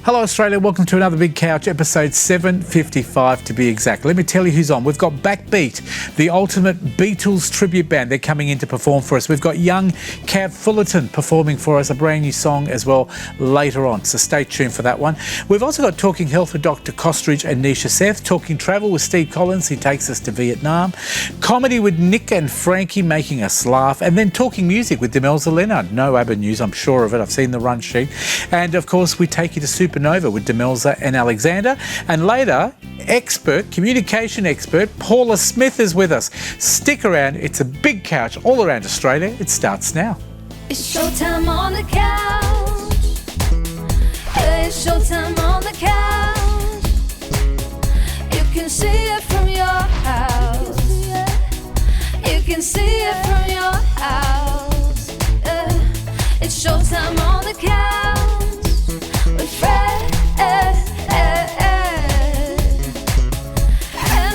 Hello Australia, welcome to another Big Couch, episode 755 to be exact. Let me tell you who's on. We've got Backbeat, the ultimate Beatles tribute band. They're coming in to perform for us. We've got young Cav Fullerton performing for us, a brand new song as well later on, so stay tuned for that one. We've also got Talking Health with Dr. Kostridge and Nisha Seth, Talking Travel with Steve Collins, he takes us to Vietnam, Comedy with Nick and Frankie making us laugh, and then Talking Music with Demelza Leonard. No ABBA news, I'm sure of it, I've seen the run sheet. And of course we take you to Supernova with Demelza and Alexander. And later, communication expert Paula Smith is with us. Stick around, it's a big couch all around Australia. It starts now. It's showtime on the couch. It's showtime on the couch. You can see it from your house. You can see it from your house. It's showtime on the couch with Fred and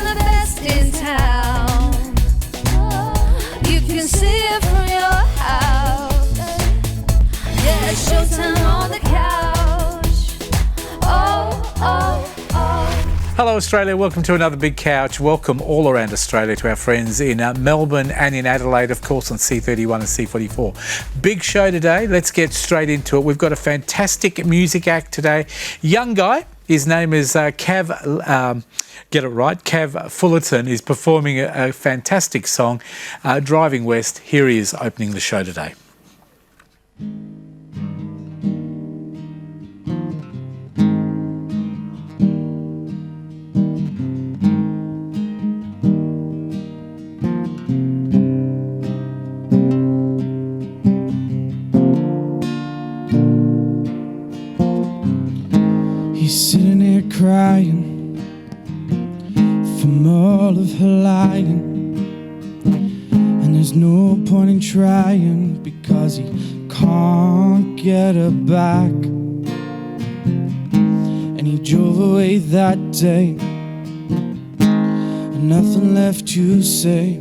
the best in town. You can see it from your house. Yeah, it's showtime on the couch. Oh. Hello Australia, welcome to another Big Couch. Welcome all around Australia to our friends in Melbourne and in Adelaide, of course, on C31 and C44. Big show today, let's get straight into it. We've got a fantastic music act today. Young guy, his name is Cav, get it right, Cav Fullerton is performing a fantastic song, Driving West. Here he is opening the show today. He's sitting here crying from all of her lying, and there's no point in trying because he can't get her back. And he drove away that day and nothing left to say.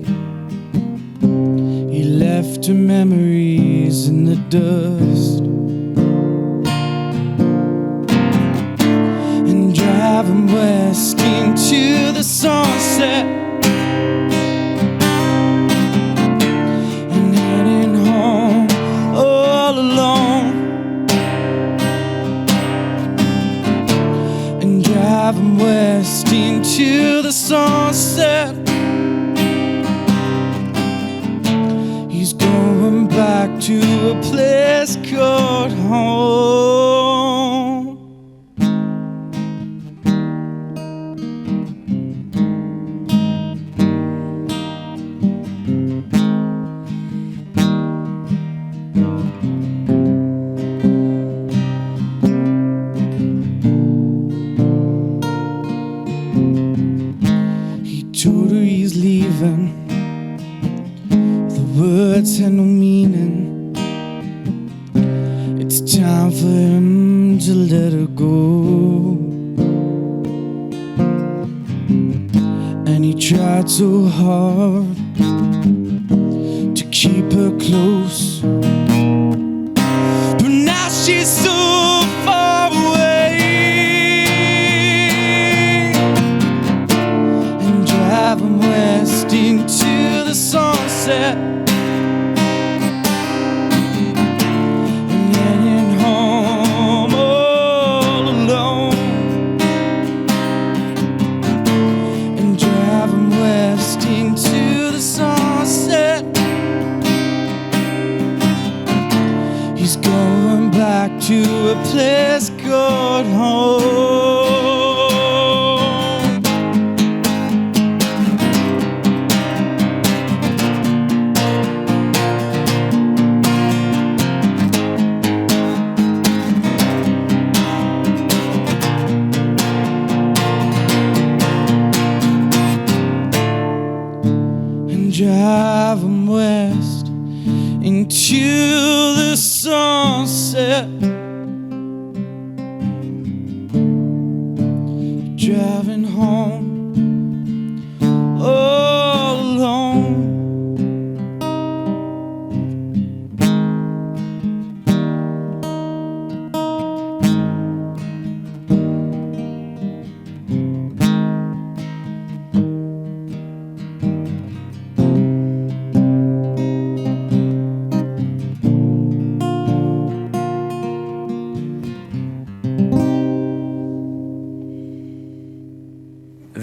He left her memories in the dust. Driving west into the sunset and heading home all alone. And driving west into the sunset, he's going back to a place called home. Words had no meaning. It's time for him to let her go. And he tried so hard to keep her close, but now she's so far away. And driving west into the sunset, to a place called home. And driving west into the sunset, driving home all alone.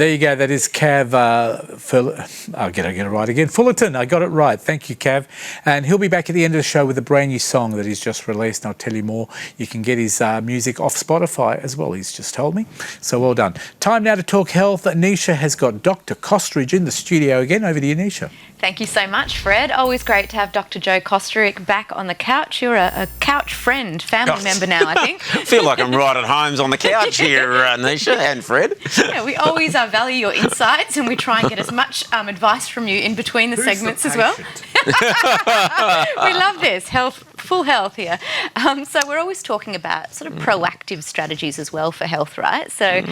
There you go. That is Cav. I'll get it right again. Fullerton. I got it right. Thank you, Cav. And he'll be back at the end of the show with a brand new song that he's just released. And I'll tell you more. You can get his music off Spotify as well. He's just told me. So well done. Time now to talk health. Nisha has got Dr. Kostridge in the studio again. Over to you, Nisha. Thank you so much, Fred. Always great to have Dr. Joe Kosterick back on the couch. You're a couch friend, family member now, I think. I feel like I'm right at home on the couch here, Nisha and Fred. Yeah, we always value your insights, and we try and get as much advice from you in between the segments as well. We love this. Full health here. So we're always talking about sort of proactive strategies as well for health, right? So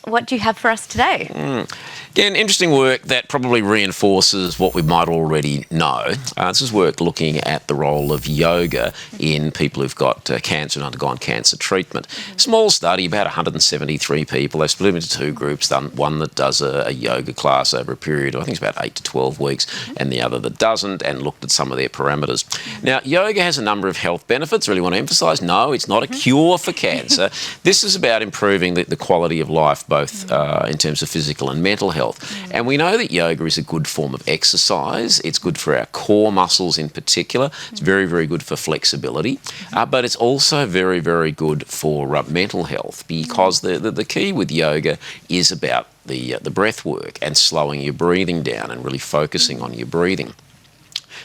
what do you have for us today? Again, interesting work that probably reinforces what we might already know. This is work looking at the role of yoga in people who've got cancer and undergone cancer treatment. Small study, about 173 people. They split them into two groups, one that does a yoga class over a period of, I think it's about 8 to 12 weeks, and the other that doesn't, and looked at some of their parameters. Now, yoga has a number of health benefits. Really want to emphasise, no, it's not a cure for cancer. This is about improving the quality of life, both in terms of physical and mental health. And we know that yoga is a good form of exercise. It's good for our core muscles in particular. It's very, very good for flexibility. But it's also very, very good for mental health, because the key with yoga is about the breath work and slowing your breathing down and really focusing on your breathing.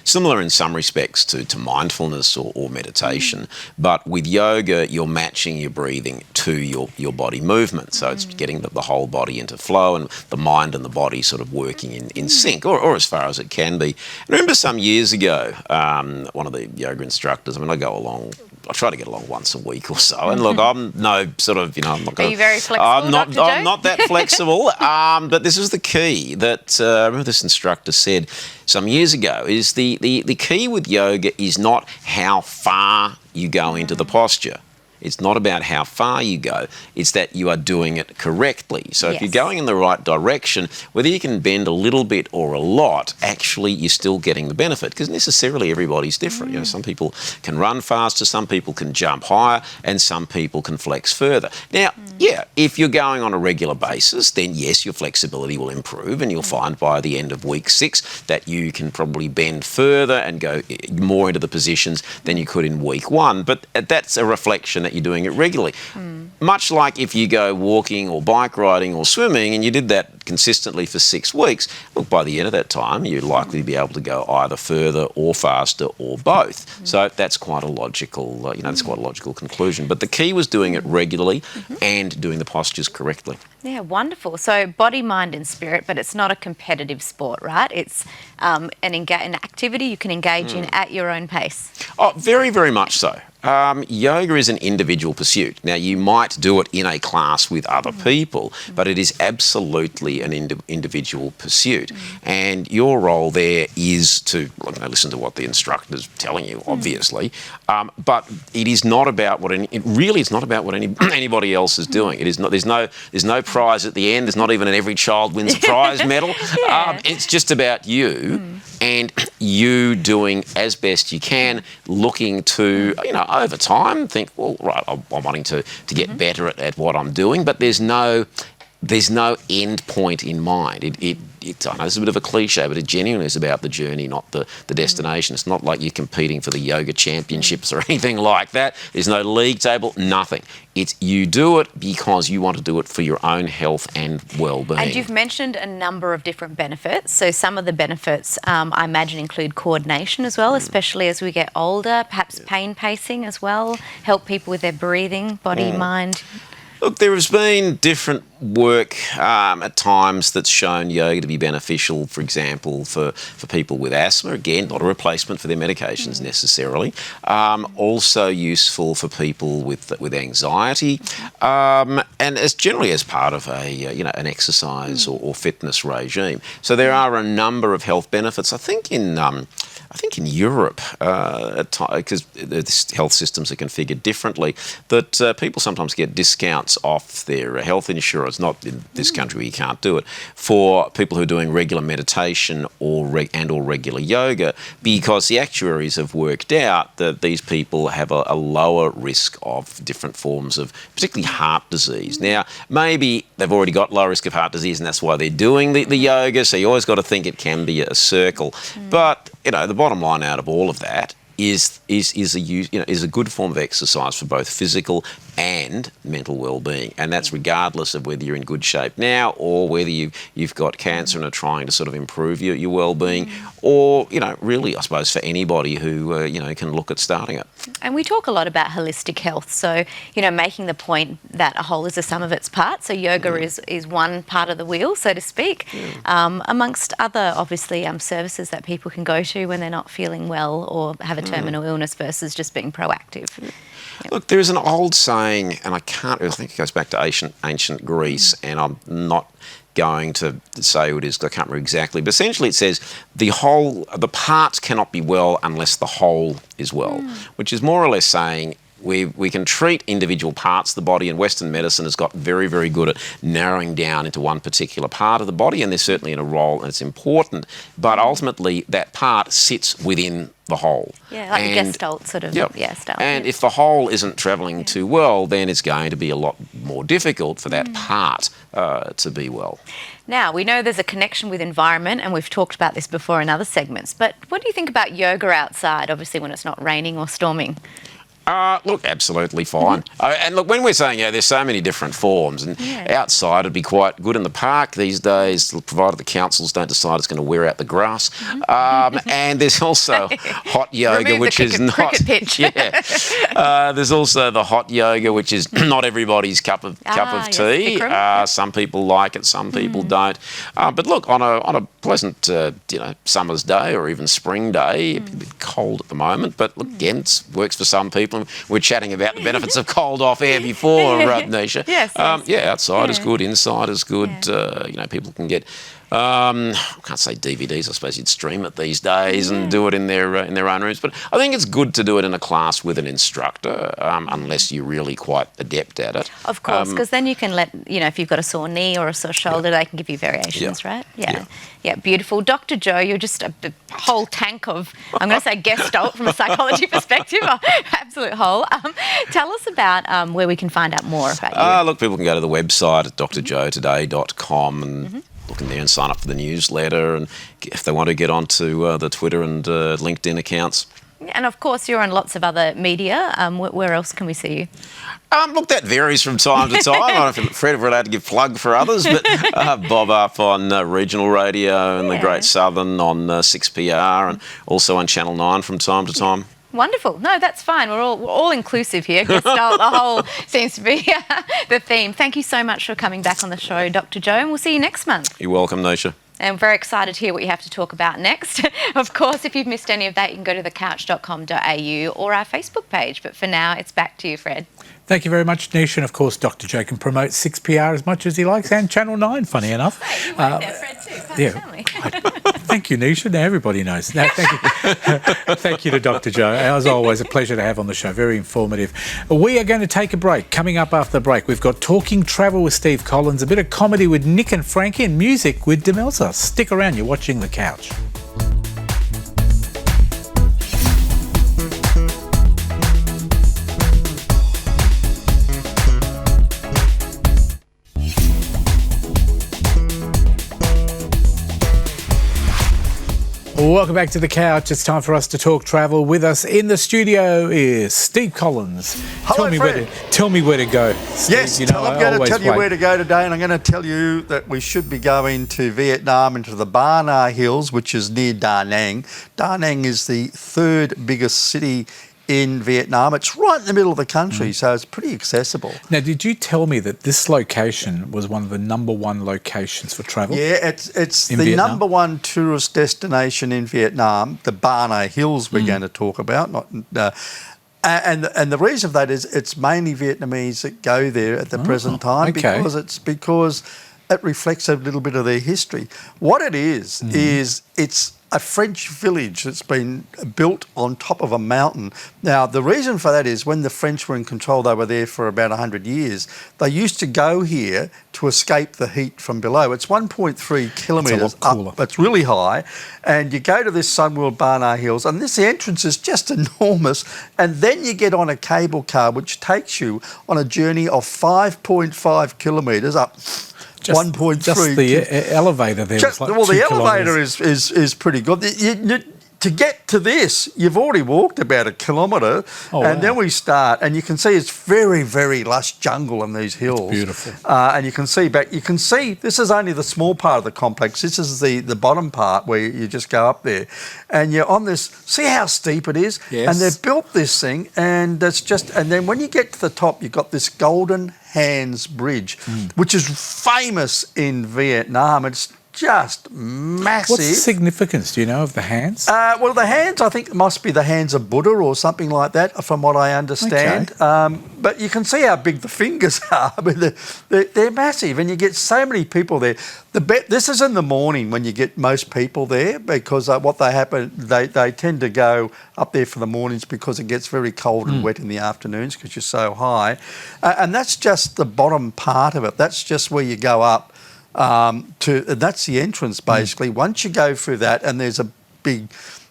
Similar in some respects to mindfulness or meditation, but with yoga, you're matching your breathing to your body movement. So it's getting the whole body into flow, and the mind and the body sort of working in sync, or as far as it can be. I remember some years ago, one of the yoga instructors, I try to get along once a week or so. And look, I'm no sort of, I'm not going to... Are you very flexible, I'm Dr. Joe? not that flexible. But this is the key that I remember this instructor said some years ago, is the key with yoga is not how far you go into the posture. It's not about how far you go, it's that you are doing it correctly. So if you're going in the right direction, whether you can bend a little bit or a lot, actually you're still getting the benefit, because necessarily everybody's different. Some people can run faster, some people can jump higher, and some people can flex further. Now, if you're going on a regular basis, then yes, your flexibility will improve, and you'll find by the end of week 6 that you can probably bend further and go more into the positions than you could in week 1. But that's a reflection that you're doing it regularly. Much like if you go walking or bike riding or swimming and you did that consistently for 6 weeks, look, by the end of that time, you're likely to be able to go either further or faster or both. So that's quite a logical, that's quite a logical conclusion. But the key was doing it regularly and doing the postures correctly. Yeah, wonderful. So body, mind and spirit, but it's not a competitive sport, right? It's an activity you can engage in at your own pace. Oh, very, very much so. Yoga is an individual pursuit. Now, you might do it in a class with other people, but it is absolutely an individual pursuit. And your role there is to listen to what the instructor's telling you, obviously, but it is not about it's not about what anybody else is doing. It is not. There's no prize at the end. There's not even an every child wins a prize medal. It's just about you and you doing as best you can, looking to over time think, well, right, I'm wanting to get better at what I'm doing, but there's no end point in mind. I know it's a bit of a cliche, but it genuinely is about the journey, not the destination. It's not like you're competing for the yoga championships or anything like that. There's no league table, nothing. It's you do it because you want to do it for your own health and well-being. And you've mentioned a number of different benefits. So some of the benefits, I imagine, include coordination as well, especially as we get older, perhaps pain pacing as well, help people with their breathing, body, mind. Look, there has been different work at times that's shown yoga to be beneficial, for example, for people with asthma. Again, not a replacement for their medications necessarily. Also useful for people with anxiety, and as generally as part of an exercise or fitness regime. So there are a number of health benefits. I think in I think in Europe, because the health systems are configured differently, that people sometimes get discounts off their health insurance, not in this country where you can't do it, for people who are doing regular meditation or regular yoga, because the actuaries have worked out that these people have a lower risk of different forms of, particularly heart disease. Now, maybe they've already got low risk of heart disease and that's why they're doing the yoga, so you always got to think it can be a circle. But, the bottom line out of all of that is a good form of exercise for both physical and mental well-being, and that's regardless of whether you're in good shape now or whether you've got cancer and are trying to sort of improve your well-being, or really, I suppose, for anybody who can look at starting it. And we talk a lot about holistic health, so making the point that a whole is the sum of its parts. So yoga is one part of the wheel, so to speak, amongst other obviously services that people can go to when they're not feeling well or have a terminal illness versus just being proactive. Look, there is an old saying, and I think it goes back to ancient Greece, and I'm not going to say who it is because I can't remember exactly, but essentially it says the parts cannot be well unless the whole is well, which is more or less saying we can treat individual parts of the body, and Western medicine has got very, very good at narrowing down into one particular part of the body, and they're certainly in a role and it's important, but ultimately that part sits within the whole. Yeah, like a gestalt sort of style. And if the whole isn't travelling too well, then it's going to be a lot more difficult for that part to be well. Now, we know there's a connection with environment, and we've talked about this before in other segments, but what do you think about yoga outside, obviously when it's not raining or storming? Look, absolutely fine. And look, when we're saying, there's so many different forms, and outside it'd be quite good in the park these days, provided the councils don't decide it's going to wear out the grass. And there's also hot yoga, which is not... cricket pitch. There's also the hot yoga, which is not everybody's cup of tea. Some people like it, some people don't. But look, on a pleasant, summer's day or even spring day, it's a bit cold at the moment, but look, again, it works for some people. We're chatting about the benefits of cold off air before, Nisha. Yes. Outside is good, inside is good. People can get, I can't say DVDs, I suppose you'd stream it these days and do it in their own rooms. But I think it's good to do it in a class with an instructor, unless you're really quite adept at it. Of course, because then you can let, if you've got a sore knee or a sore shoulder, they can give you variations, right? Yeah, beautiful. Dr. Joe, you're just a whole tank of, I'm going to say gestalt from a psychology perspective, absolute whole. Tell us about where we can find out more about you. Look, people can go to the website at drjoetoday.com and look in there and sign up for the newsletter, and if they want to get onto the Twitter and LinkedIn accounts. And of course, you're on lots of other media. Where else can we see you? Look, that varies from time to time. I don't know if Fred, we're allowed to give plug for others, but Bob up on regional radio and the Great Southern on 6PR, and also on Channel 9 from time to time. Wonderful. No, that's fine. We're all inclusive here. Gestalt, the whole seems to be the theme. Thank you so much for coming back on the show, Dr. Joe, and we'll see you next month. You're welcome, Nisha. And I'm very excited to hear what you have to talk about next. Of course, if you've missed any of that, you can go to thecouch.com.au or our Facebook page. But for now, it's back to you, Fred. Thank you very much, Nisha. And of course, Dr. Joe can promote 6PR as much as he likes, and Channel 9, funny enough. Hey, you work there, Fred, too. Thank you, Nisha. Now everybody knows. Now, thank you. Thank you to Dr. Joe. As always, a pleasure to have on the show. Very informative. We are going to take a break. Coming up after the break, we've got Talking Travel with Steve Collins, a bit of comedy with Nick and Frankie, and music with Demelza. Stick around. You're watching The Couch. Welcome back to The Couch. It's time for us to talk travel. With us in the studio is Steve Collins. Hello, Fred. Tell me where to go, Steve. Yes, I'm going to tell you where to go today, and I'm going to tell you that we should be going to Vietnam, into the Ba Na Hills, which is near Da Nang. Da Nang is the third biggest city in Vietnam. It's right in the middle of the country, so it's pretty accessible. Now, did you tell me that this location was one of the #1 locations for travel? Yeah, it's the Vietnam? #1 tourist destination in Vietnam, the Ba Na Hills we're going to talk about. And the reason for that is it's mainly Vietnamese that go there at the present time, because it reflects a little bit of their history. What it is it's a French village that's been built on top of a mountain. Now, the reason for that is when the French were in control, they were there for about 100 years. They used to go here to escape the heat from below. It's 1.3 kilometres up. It's really high. And you go to this Sunworld Barnard Hills, and the entrance is just enormous. And then you get on a cable car, which takes you on a journey of 5.5 kilometres up. 1.3. Just the elevator there. Just, like well, the 2 elevator kilometres. is pretty good. To get to this, you've already walked about a kilometre, and then we start, and you can see it's very, very lush jungle in these hills. It's beautiful. And you can see back. You can see this is only the small part of the complex. This is the bottom part where you just go up there, and you're on this. See how steep it is. Yes. And they've built this thing, and it's just. And then when you get to the top, you've got this Golden Hands Bridge, which is famous in Vietnam. It's just massive. What's the significance, do you know, of the hands? Well, the hands, I think, must be the hands of Buddha or something like that, from what I understand. Okay. But you can see how big the fingers are. I mean, they're massive, and you get so many people there. This is in the morning when you get most people there, because what they tend to go up there for the mornings because it gets very cold and wet in the afternoons because you're so high. And that's just the bottom part of it. That's just where you go up. That's the entrance basically. Once you go through that, and there's a big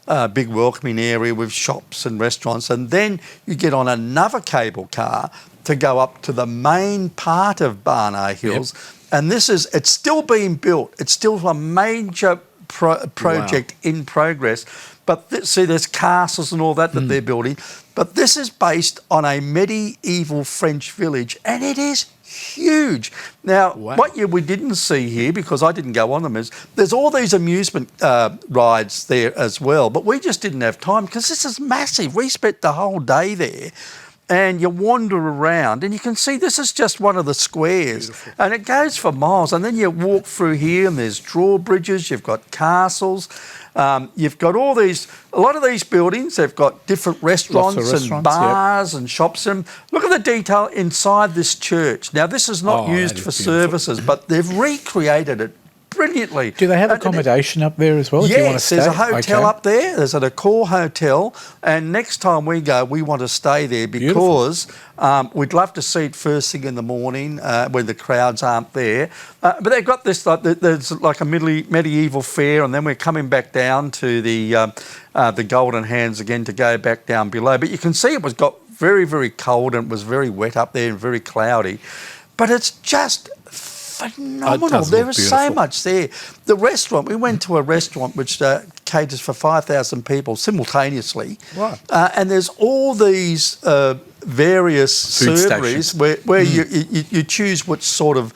welcoming area with shops and restaurants, and then you get on another cable car to go up to the main part of Barnard Hills. And it's still being built. It's still a major project in progress. But see, there's castles and all that they're building. But this is based on a medieval French village, and it is huge. Now, what we didn't see here, because I didn't go on them, is there's all these amusement rides there as well, but we just didn't have time because this is massive. We spent the whole day there, and you wander around, and you can see this is just one of the squares. Beautiful. And it goes for miles, and then you walk through here, and there's drawbridges, you've got castles, you've got a lot of these buildings, they've got different restaurants and bars and shops. And look at the detail inside this church. Now, this is not used for services, but they've recreated it brilliantly. Do they have accommodation up there as well? Yes, if you want to stay? There's a hotel up there. There's an Accor hotel. And next time we go, we want to stay there because we'd love to see it first thing in the morning when the crowds aren't there. But they've got this, there's like a medieval fair, and then we're coming back down to the Golden Hands again to go back down below. But you can see it got very, very cold, and it was very wet up there and very cloudy. But it's just phenomenal. There is so much there. The restaurant, we went to a restaurant which caters for 5,000 people simultaneously. Right. And there's all these various food serveries where you choose which sort of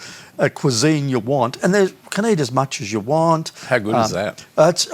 cuisine you want, and they can eat as much as you want. How good is that? Is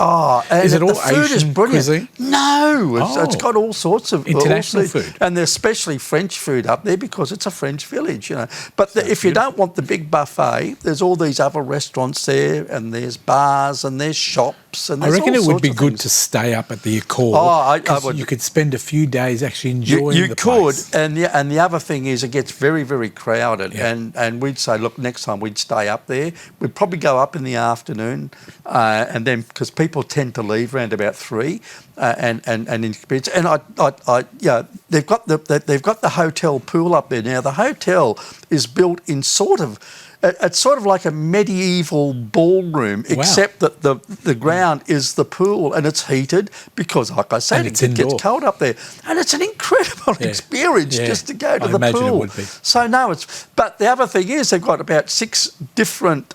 it all the food Asian is brilliant. cuisine? No, it's got all sorts of international food, and there's especially French food up there because it's a French village, you know. But if you don't want the big buffet, there's all these other restaurants there, and there's bars and there's shops, and there's I reckon all it would sorts be of good things. to stay up at the Accor. I would. You could spend a few days actually enjoying you the could, place. and the other thing is it gets very, very crowded, and we'd say, look, next time we'd stay up there. We'd probably go up in the afternoon, and then because people tend to leave around about 3, and they've got the hotel pool up there now. The hotel is built in it's sort of like a medieval ballroom, except that the ground is the pool, and it's heated because, like I said, it gets cold up there. And it's an incredible experience just to go to the imagine pool. it would be. So, but the other thing is they've got about 6 different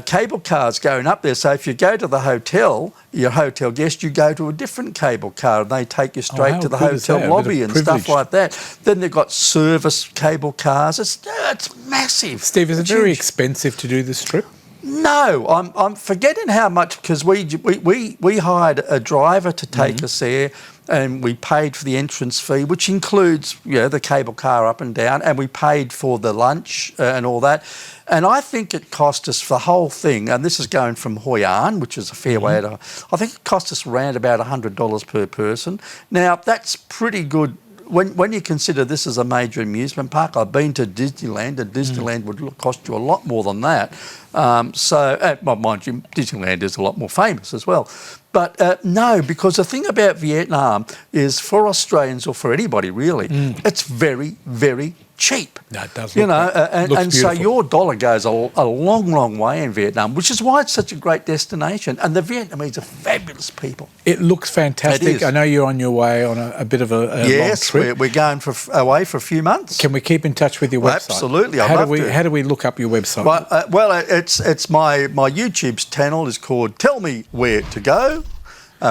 cable cars going up there. So if you go to the hotel, your hotel guest, you go to a different cable car, and they take you straight to the hotel lobby and stuff like that. Then they've got service cable cars. It's massive. Steve, is it very expensive to do this trip? No, I'm forgetting how much, because we hired a driver to take us there, and we paid for the entrance fee, which includes the cable car up and down, and we paid for the lunch and all that. And I think it cost us for the whole thing, and this is going from Hoi An, which is a fair way to, I think it cost us around about $100 per person. Now, that's pretty good when you consider this as a major amusement park, I've been to Disneyland, and Disneyland would cost you a lot more than that. Well, mind you, Disneyland is a lot more famous as well. But no, because the thing about Vietnam is, for Australians or for anybody really, it's very, very cheap. No, it does. You Look know, great. and Looks so beautiful. your dollar goes a long, long way in Vietnam, which is why it's such a great destination. And the Vietnamese are fabulous people. It looks fantastic. It is. I know you're on your way on a bit of a Yes, long trip. we're going away for a few months. Can we keep in touch with your Well, website? absolutely, I'd How love do we to. How do we look up your website? Well, it's my YouTube's channel is called Tell Me Where to Go,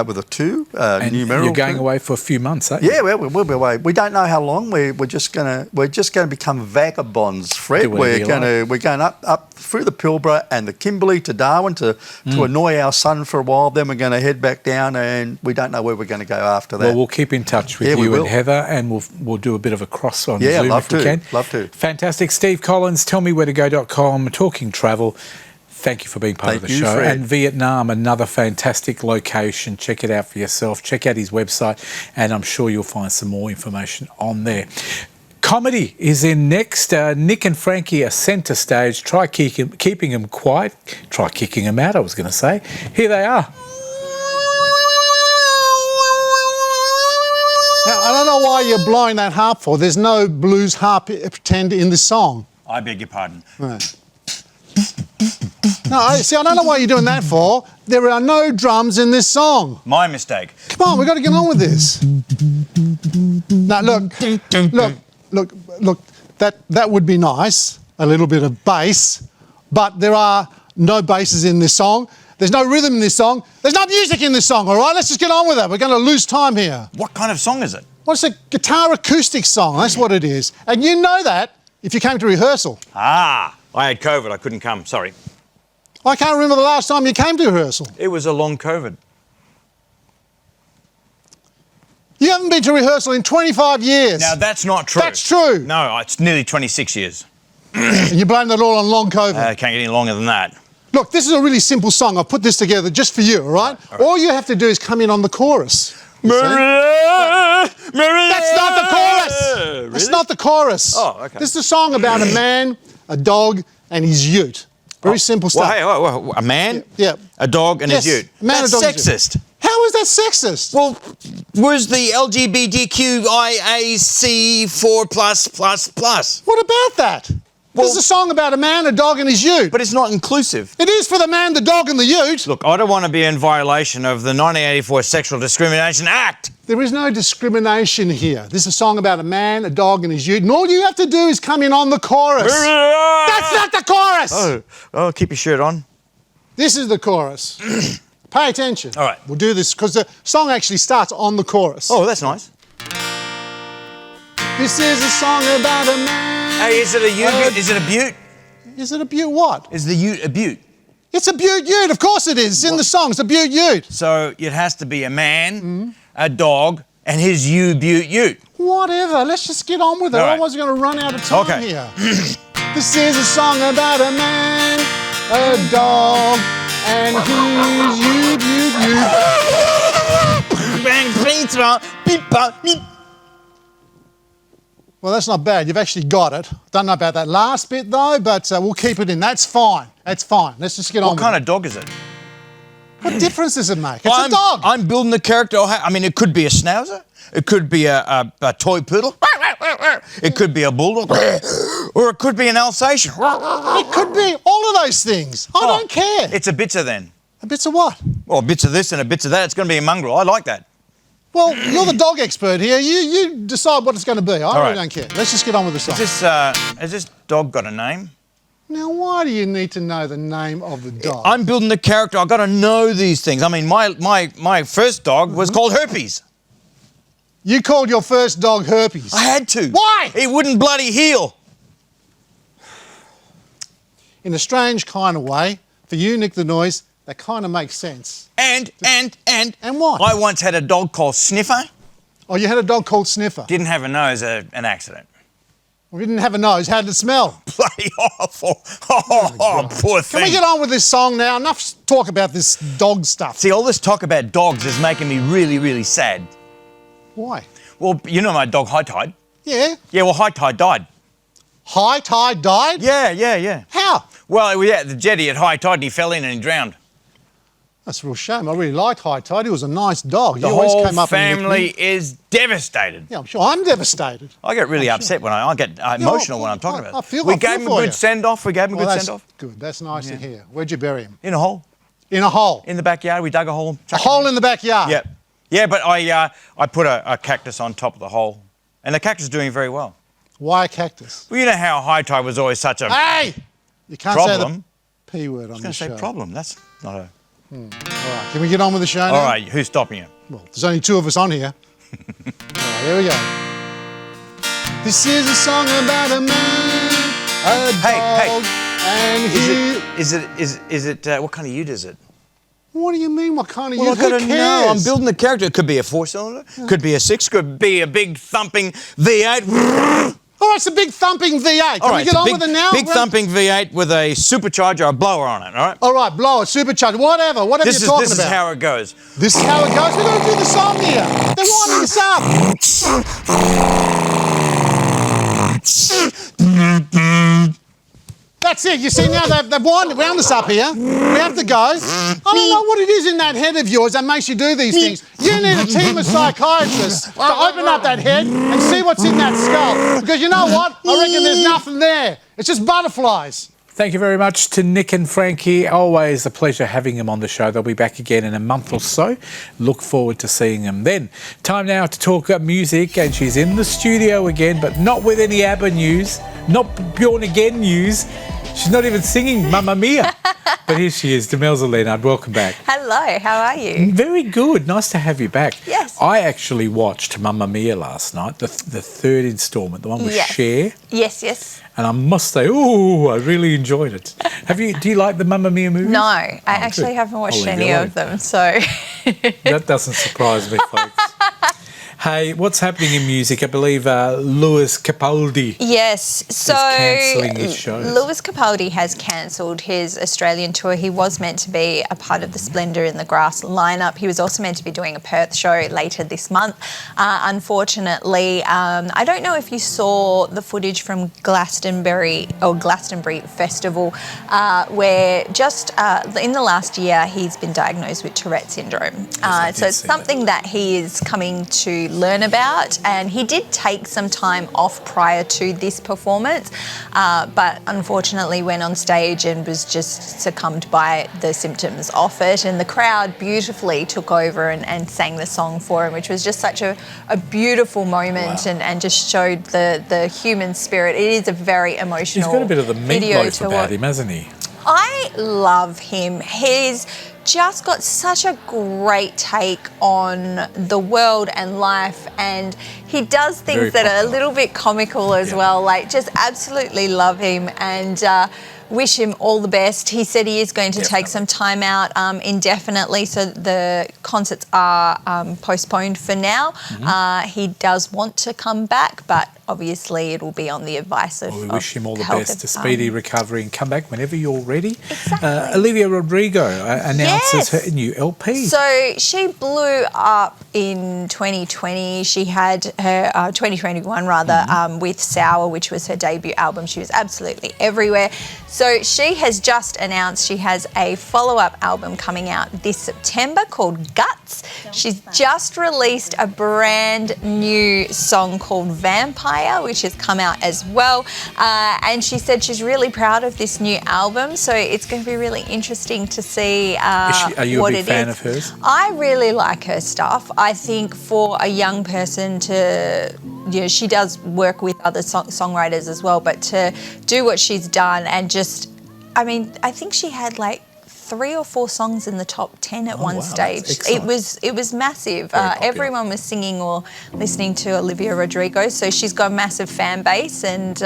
with a 2 and numeral. you're going 2. away for a few months, aren't you? Yeah, we'll be away. We don't know how long. We're just gonna become vagabonds, Fred. Do whatever you We're going up through the Pilbara and the Kimberley to Darwin to annoy our son for a while. Then we're going to head back down, and we don't know where we're going to go after that. Well, we'll keep in touch with Yeah, we you and will. Heather, and we'll do a bit of a cross on Yeah, Zoom love if we to, can. love to. Fantastic. Steve Collins, tellmewheretogo.com, talking travel. Thank you for being part of the Thank you, show. Fred. And Vietnam, another fantastic location. Check it out for yourself. Check out his website, and I'm sure you'll find some more information on there. Comedy is in next. Nick and Frankie are centre stage. Try keeping them quiet. Try kicking them out, I was going to say. Here they are. Now, I don't know why you're blowing that harp for. There's no blues harp pretend in this song. I beg your pardon. No, I don't know why you're doing that for. There are no drums in this song. My mistake. Come on, we've got to get on with this. Now, look, that would be nice, a little bit of bass, but there are no basses in this song. There's no rhythm in this song. There's no music in this song, all right? Let's just get on with it. We're going to lose time here. What kind of song is it? Well, it's a guitar acoustic song, that's what it is. And you know that if you came to rehearsal. Ah, I had COVID. I couldn't come. Sorry. I can't remember the last time you came to rehearsal. It was a long COVID. You haven't been to rehearsal in 25 years. Now, that's not true. That's true. No, it's nearly 26 years. And you blame it all on long COVID. Can't get any longer than that. Look, this is a really simple song. I've put this together just for you, all right? All you have to do is come in on the chorus. You see? That's not the chorus. That's not the chorus. Oh, okay. This is a song about a man, a dog, and his ute. Very simple stuff. Well, hey, a man, Yeah. a dog, and Yes, a ute. a man, That's a dog, and a ute. sexist. How is that sexist? Well, where's the LGBTQIAC 4+++? What about that? This is a song about a man, a dog, and his ute. But it's not inclusive. It is for the man, the dog, and the ute. Look, I don't want to be in violation of the 1984 Sexual Discrimination Act. There is no discrimination here. This is a song about a man, a dog, and his ute, and all you have to do is come in on the chorus. That's not the chorus! Oh, keep your shirt on. This is the chorus. Pay attention. All right. We'll do this because the song actually starts on the chorus. Oh, that's nice. This is a song about a man. Hey, is it a ute? Is it a butte? Is it a butte what? Is the ute a butte? It's a butte ute, of course it is. It's in the song, it's a butte ute. So it has to be a man, a dog, and his ute. Whatever, let's just get on with it. All right. Otherwise we're going to run out of time Okay. here. This is a song about a man, a dog, and his ute. Well, that's not bad. You've actually got it. Don't know about that last bit, though, but we'll keep it in. That's fine. That's fine. Let's just get on What with kind it. of dog is it? What difference does it make? It's a dog. I'm building the character. I mean, it could be a schnauzer. It could be a toy poodle. It could be a bulldog. Or it could be an Alsatian. It could be all of those things. I don't care. It's a bitzer then. A bits of what? Well, bits of this and a bits of that. It's going to be a mongrel. I like that. Well, you're the dog expert here. You decide what it's going to be. I really right. don't care. Let's just get on with the song. Has this dog got a name? Now, why do you need to know the name of the dog? I'm building the character. I've got to know these things. I mean, my first dog was called Herpes. You called your first dog Herpes. I had to. Why? He wouldn't bloody heal. In a strange kind of way, for you, Nick the Noise, that kind of makes sense. And what? I once had a dog called Sniffer. Oh, you had a dog called Sniffer. Didn't have a nose, an accident. We didn't have a nose. How did it smell? Bloody awful. Oh, poor thing. Can we get on with this song now? Enough talk about this dog stuff. See, all this talk about dogs is making me really, really sad. Why? Well, you know my dog High Tide. Yeah. Yeah, well, High Tide died. High Tide died? Yeah. How? Well, we were at the jetty at high tide and he fell in and he drowned. That's a real shame. I really liked High Tide. He was a nice dog. The he always whole came up and family licked me. is devastated. Yeah, I'm sure. I'm devastated. I get really upset when I get emotional when I'm talking about it. I feel we gave him a for you. good send-off. We gave him a Well, good that's send-off. good. That's nice to hear. Where'd you bury him? In a hole. In a hole. In the backyard. We dug a hole. A hole in the backyard? Yeah. Yeah, but I put a cactus on top of the hole. And the cactus is doing very well. Why a cactus? Well, you know how High Tide was always such a Hey! You can't problem. say the P word on I was the going to show. say problem. That's not a... All right, can we get on with the show now? All right, who's stopping you? Well, there's only 2 of us on here. All right, here we go. This is a song about a man, a dog, and he... Is it, what kind of ute is it? What do you mean, what kind of Well, you? I've got to Who know. cares? I'm building the character. It could be a 4-cylinder, could be a 6, could be a big thumping V8. All right, it's a big thumping V8. Can we get on with it now? Big thumping V8 with a supercharger, a blower on it, all right? All right, blower, supercharger, whatever you're talking about. This is how it goes. This is how it goes. We're going to do the song here. They're winding us up. That's it. You see now they've wound us up here. We have to go. I don't know what it is in that head of yours that makes you do these things. You need a team of psychiatrists to open up that head and see what's in that skull. Because you know what? I reckon there's nothing there. It's just butterflies. Thank you very much to Nick and Frankie. Always a pleasure having them on the show. They'll be back again in a month or so. Look forward to seeing them then. Time now to talk music, and she's in the studio again, but not with any ABBA news, not Bjorn Again news. She's not even singing Mamma Mia. But here she is, Demelza Leonard. Welcome back. Hello, how are you? Very good. Nice to have you back. Yes. I actually watched Mamma Mia last night, the third instalment, the one with Yes. Cher. Yes. And I must say, I really enjoyed it. Do you like the Mamma Mia movies? No, I actually good. haven't watched I'll leave any you of them, so... That doesn't surprise me, folks. Hey, what's happening in music? I believe Lewis Capaldi. Yes, so cancelling his shows. Lewis Capaldi has cancelled his Australian tour. He was meant to be a part of the Splendour in the Grass lineup. He was also meant to be doing a Perth show later this month. Unfortunately, I don't know if you saw the footage from Glastonbury Festival, where just in the last year he's been diagnosed with Tourette syndrome. So it's something that he is coming to learn about, and he did take some time off prior to this performance, but unfortunately went on stage and was just succumbed by the symptoms of it, and the crowd beautifully took over and sang the song for him, which was just such a beautiful moment. Wow. and just showed the human spirit. It is a very emotional He's got a bit of the video meatloaf to about watch. him, hasn't he? I love him. He's just got such a great take on the world and life, and he does things Very that are a popular. little bit comical as well. Like, just absolutely love him, and wish him all the best. He said he is going to take some time out indefinitely, so the concerts are postponed for now. He does want to come back, but obviously it will be on the advice of We wish him all the health best, a speedy recovery, and come back whenever you're ready. Exactly. Olivia Rodrigo announces Yes. her new LP. So she blew up in 2020. She had her 2021 rather with Sour, which was her debut album. She was absolutely everywhere. So she has just announced she has a follow-up album coming out this September called Guts. She's just released a brand new song called Vampire, which has come out as well. And she said she's really proud of this new album. So it's going to be really interesting to see Are you a what big it fan is. of hers? I really like her stuff. I think for a young person to, she does work with other songwriters as well, but to do what she's done and just, I think she had like 3 or 4 songs in the top 10 at one wow, stage. that's excellent. It was massive. Very popular. Everyone was singing or listening to Olivia Rodrigo, so she's got a massive fan base, and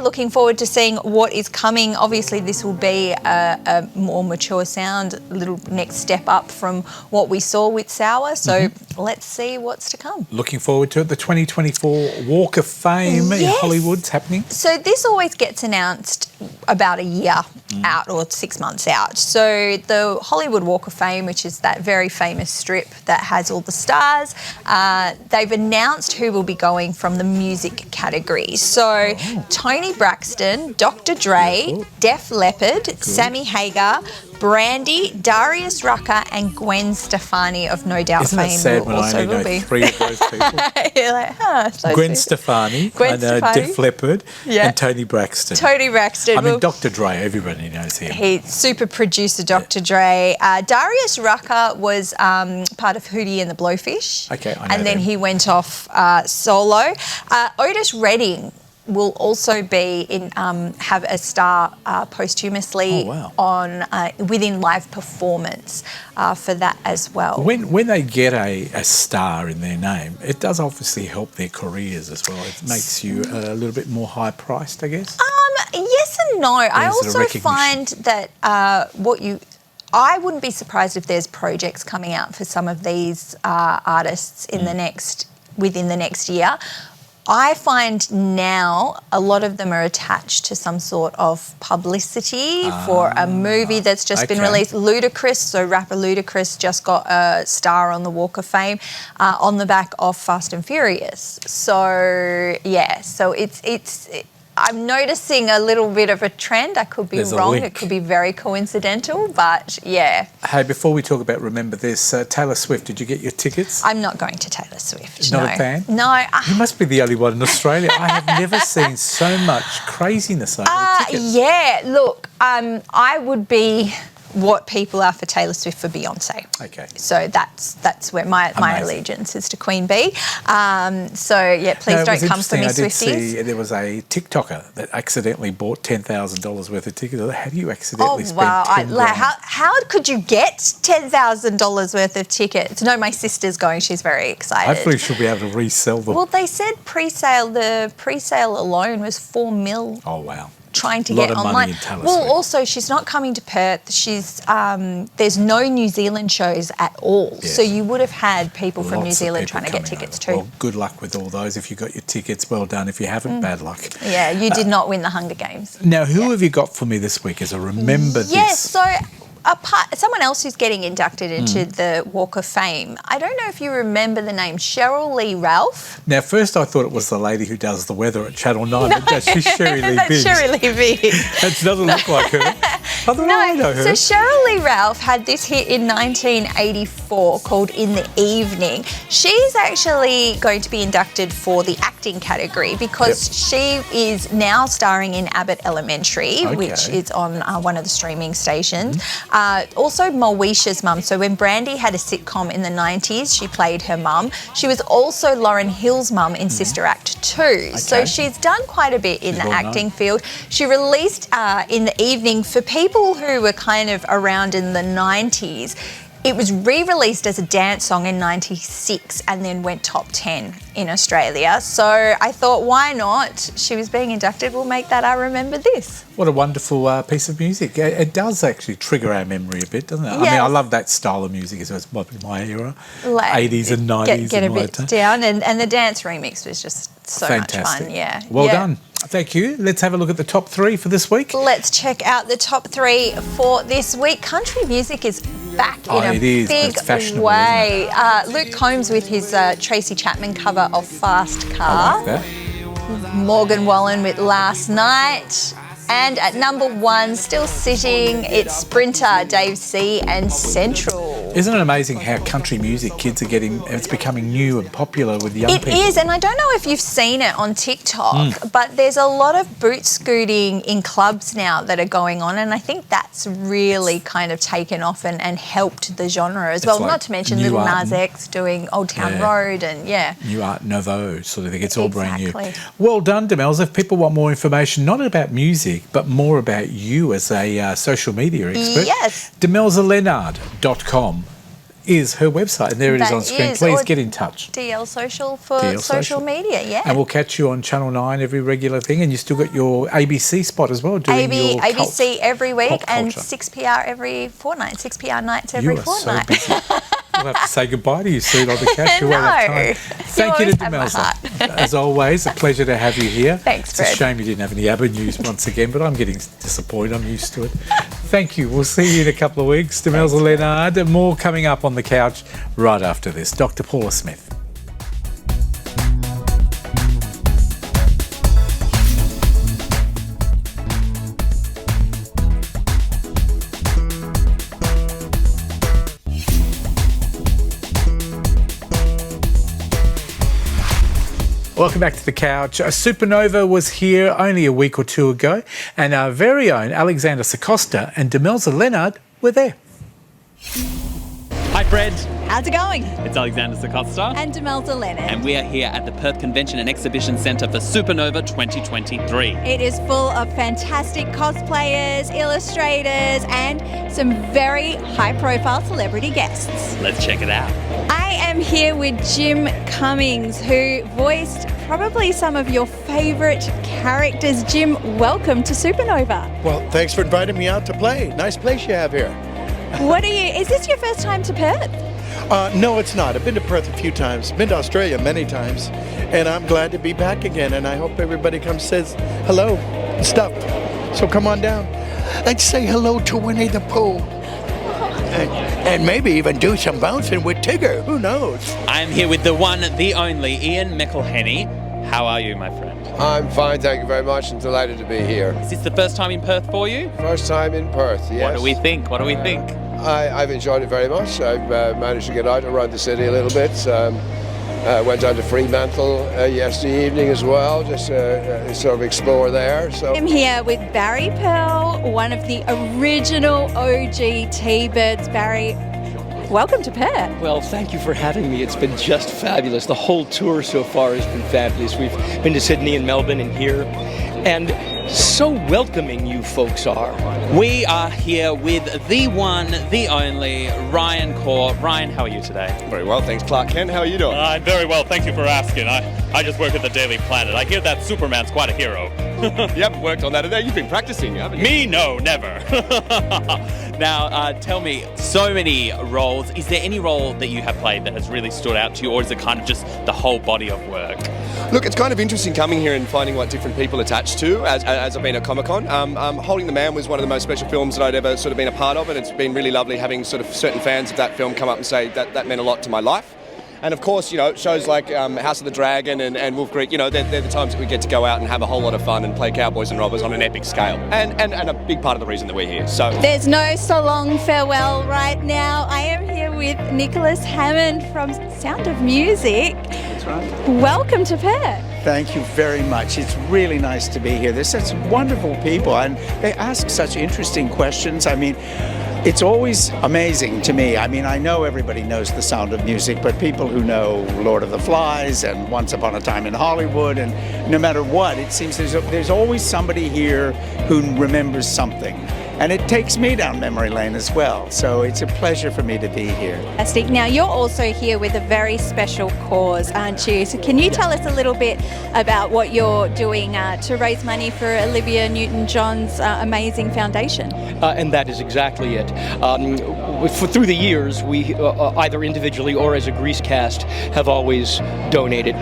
looking forward to seeing what is coming. Obviously, this will be a more mature sound, a little next step up from what we saw with Sour. So let's see what's to come. Looking forward to it. The 2024 Walk of Fame in Yes. Hollywood's happening. So this always gets announced about a year out, or 6 months out. So the Hollywood Walk of Fame, which is that very famous strip that has all the stars, they've announced who will be going from the music category. So Tony Braxton, Dr. Dre, Def Leppard, Sammy Hagar, Brandy, Darius Rucker, and Gwen Stefani of No Doubt Isn't that fame sad will when I also only know be. 3 of those people? You're like, so Gwen sweet. Stefani, Gwen I know Stefani. Def Leppard, Yeah. and Tony Braxton. Tony Braxton. I mean, will- Dr. Dre, everybody knows him. He's super producer Dr. Dre. Darius Rucker was part of Hootie and the Blowfish. Okay, I know And then them. he went off solo. Otis Redding will also be in have a star posthumously Oh, wow. on within live performance for that as well. When they get a star in their name, it does obviously help their careers as well. It makes you a little bit more high priced, I guess. Yes and no. I There's a also recognition. find that I wouldn't be surprised if there's projects coming out for some of these artists in within the next year. I find now a lot of them are attached to some sort of publicity for a movie that's just been okay. released. Ludacris, so rapper Ludacris, just got a star on the Walk of Fame on the back of Fast and Furious. So yeah, so it's I'm noticing a little bit of a trend. I could be There's a wrong. link. It could be very coincidental, but yeah. Hey, before we talk about Remember This, Taylor Swift, did you get your tickets? I'm not going to Taylor Swift. Not no. a fan? No. You must be the only one in Australia. I have never seen so much craziness over the tickets. Yeah, look, I would be what people are for Taylor Swift for Beyonce. Okay. So that's where my Amazing. allegiance is to Queen Bee. So yeah, please No, it don't was come for me, interesting. I did Swifties. see there was a TikToker that accidentally bought $10,000 worth of tickets. How do you accidentally Oh spend wow! $10,000? How could you get $10,000 worth of tickets? No, my sister's going. She's very excited. Hopefully she'll be able to resell them. Well, they said pre-sale. The pre-sale alone was $4 million. Oh, wow. Trying to Lot get of money online. in Taylor Well, Swift. also she's not coming to Perth. She's there's no New Zealand shows at all. Yes. So you would have had people from New Lots of Zealand people trying to get coming tickets over. too. Well, good luck with all those. If you got your tickets, well done. If you haven't, bad luck. Yeah, you did not win the Hunger Games. Now, who have you got for me this week as a Remember Yes, This? so someone else who's getting inducted into the Walk of Fame. I don't know if you remember the name Cheryl Lee Ralph. Now, first I thought it was the lady who does the weather at Channel 9, but she's Sherry Lee That's Biggs. Sherry Lee Biggs. That doesn't look like her. I thought, I know her. So Cheryl Lee Ralph had this hit in 1984 called In the Evening. She's actually going to be inducted for the acting category because she is now starring in Abbott Elementary, which Okay. is on one of the streaming stations. Also Moesha's mum. So when Brandy had a sitcom in the 90s, she played her mum. She was also Lauryn Hill's mum in Sister Act 2. So Okay. she's done quite a bit in She's the well known. acting field. She released In the Evening for people who were kind of around in the 90s. It was re-released as a dance song in 96 and then went top 10 in Australia. So I thought, why not? She was being inducted, we'll make that I Remember This. What a wonderful piece of music. It does actually trigger our memory a bit, doesn't it? I mean, Yes. I love that style of music. It's my era, Like, 80s and 90s. Get a and all bit that. down. And the dance remix was just so Fantastic. much fun. Yeah. Well Yeah. done. Thank you. Let's have a look at the top 3 for this week. Let's check out the top 3 for this week. Country music is back Oh, in a it is. big It's fashionable, way. Luke Combs with his Tracy Chapman cover of Fast I Car. like that. Morgan Wallen with Last Night. And at number 1, still sitting, it's Sprinter, Dave C and Central. Isn't it amazing how country music kids are getting, it's becoming new and popular with young It people? is, and I don't know if you've seen it on TikTok, but there's a lot of boot scooting in clubs now that are going on, and I think that's really kind of taken off and helped the genre as well. like Not to mention new Little art Nas X doing Old Town Yeah. Road, and yeah. New Art Nouveau sort of thing. It's all brand new. Exactly. Well done, Demels. If people want more information, not about music, but more about you as a social media expert, Yes. DemelzaLennard.com is her website, and there it is That on screen. is, Please or get in touch. DL Social for DL social media, yeah. And we'll catch you on Channel 9 every regular thing, and you still got your ABC spot as well, doing your ABC cult every week pop and culture. 6PR every fortnight, 6PR nights You every are so fortnight. busy. We'll have to say goodbye to you soon on the couch. You won't have time. No. Thank you to Demelza. As always, a pleasure to have you here. Thanks, It's a Fred. shame you didn't have any ABBA news once again, but I'm getting disappointed. I'm used to it. Thank you. We'll see you in a couple of weeks. Demelza Leonard. More coming up on the couch right after this. Dr. Paula Smith. Welcome back to the couch. Supernova was here only a week or two ago, and our very own Alexander Sacosta and Demelza Leonard were there. Hi Fred, How's it going? it's Alexander Sacosta, And Demelza Leonard. and we are here at the Perth Convention and Exhibition Centre for Supernova 2023. It is full of fantastic cosplayers, illustrators, and some very high-profile celebrity guests. Let's check it out. I am here with Jim Cummings, who voiced probably some of your favourite characters. Jim, welcome to Supernova. Well, thanks for inviting me out to play. Nice place you have here. Is this your first time to Perth? No, it's not. I've been to Perth a few times, been to Australia many times, and I'm glad to be back again. And I hope everybody comes says hello and stuff. So come on down. Let's say hello to Winnie the Pooh. And maybe even do some bouncing with Tigger. Who knows? I am here with the one, the only, Ian McElhenney. How are you, my friend? I'm fine, thank you very much, and delighted to be here. Is this the first time in Perth for you? First time in Perth, yes. What do we think? I've enjoyed it very much. I've managed to get out around the city a little bit. Went down to Fremantle yesterday evening as well, just sort of explore there. So I'm here with Barry Pearl, one of the original OG T-Birds. Barry, welcome to Perth. Well, thank you for having me. It's been just fabulous. The whole tour so far has been fabulous. We've been to Sydney and Melbourne and here, and so welcoming you folks are. We are here with the one, the only, Ryan Core. Ryan, how are you today? Very well, thanks, Clark Kent. How are you doing? I'm very well, thank you for asking. I just work at the Daily Planet. I hear that Superman's quite a hero. You haven't worked on that today. You've been practicing, haven't you? Me? No, never. Now, tell me, so many roles. Is there any role that you have played that has really stood out to you, or is it kind of just the whole body of work? Look, it's kind of interesting coming here and finding what different people attach to as I've been at Comic-Con. Holding the Man was one of the most special films that I'd ever sort of been a part of, and it's been really lovely having sort of certain fans of that film come up and say that meant a lot to my life. And of course, you know, shows like House of the Dragon and Wolf Creek, you know, they're the times that we get to go out and have a whole lot of fun and play cowboys and robbers on an epic scale. And a big part of the reason that we're here. So There's no so long farewell right now. I am here with Nicholas Hammond from Sound of Music. That's right. Welcome to Perth. Thank you very much. It's really nice to be here. There's such wonderful people and they ask such interesting questions. I mean, it's always amazing to me. I mean, I know everybody knows The Sound of Music, but people who know Lord of the Flies and Once Upon a Time in Hollywood, and no matter what, it seems there's always somebody here who remembers something. And it takes me down memory lane as well. So it's a pleasure for me to be here. Fantastic. Now, you're also here with a very special cause, aren't you? So can you tell us a little bit about what you're doing to raise money for Olivia Newton-John's amazing foundation? And that is exactly it. Through the years, we, either individually or as a Grease cast, have always donated.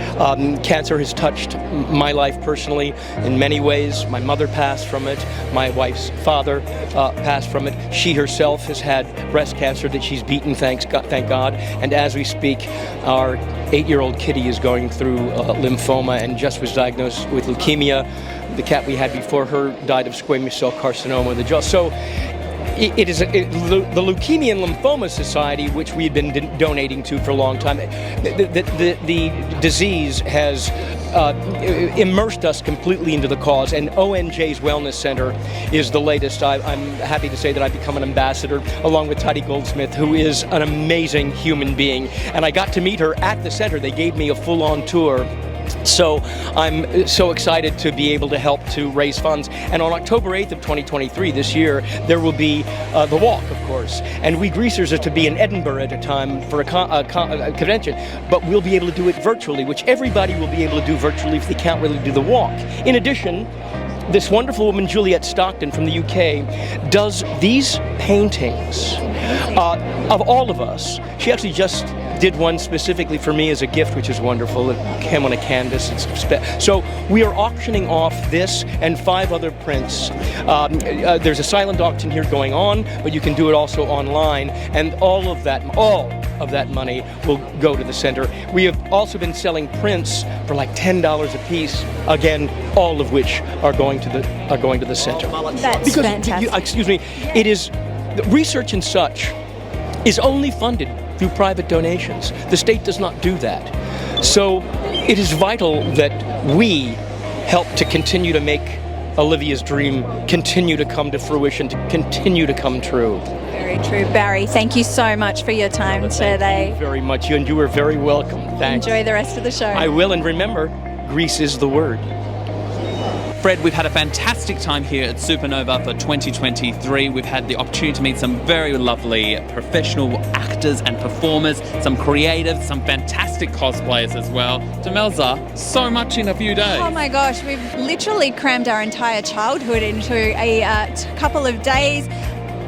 Cancer has touched my life personally in many ways. My mother passed from it. My wife's father passed from it. She herself has had breast cancer that she's beaten, thank God. And as we speak, our 8-year-old Kitty is going through lymphoma and just was diagnosed with leukemia. The cat we had before her died of squamous cell carcinoma of the jaw. So the Leukemia and Lymphoma Society, which we've been donating to for a long time, the disease has immersed us completely into the cause, and ONJ's Wellness Center is the latest. I'm happy to say that I've become an ambassador along with Toddy Goldsmith, who is an amazing human being, and I got to meet her at the center. They gave me a full-on tour. So I'm so excited to be able to help to raise funds. And on October 8th of 2023, this year, there will be the walk, of course. And we Greasers are to be in Edinburgh at a time for a convention, but we'll be able to do it virtually, which everybody will be able to do virtually if they can't really do the walk. In addition, this wonderful woman, Juliet Stockton from the UK, does these paintings of all of us. She actually just did one specifically for me as a gift, which is wonderful. It came on a canvas. So we are auctioning off this and 5 other prints. There's a silent auction here going on, but you can do it also online, and all of that money will go to the center. We have also been selling prints for like $10 a piece. Again, all of which are going to the center. That's fantastic. Excuse me. It is research and such is only funded through private donations. The state does not do that. So it is vital that we help to continue to make Olivia's dream continue to come to fruition, to continue to come true. Very true. Barry, thank you so much for your time today. Thank you very much, and you are very welcome. Thanks. Enjoy the rest of the show. I will, and remember, Greece is the word. Fred, we've had a fantastic time here at Supernova for 2023. We've had the opportunity to meet some very lovely professional actors and performers, some creatives, some fantastic cosplayers as well. Demelza, so much in a few days. Oh my gosh, we've literally crammed our entire childhood into a couple of days.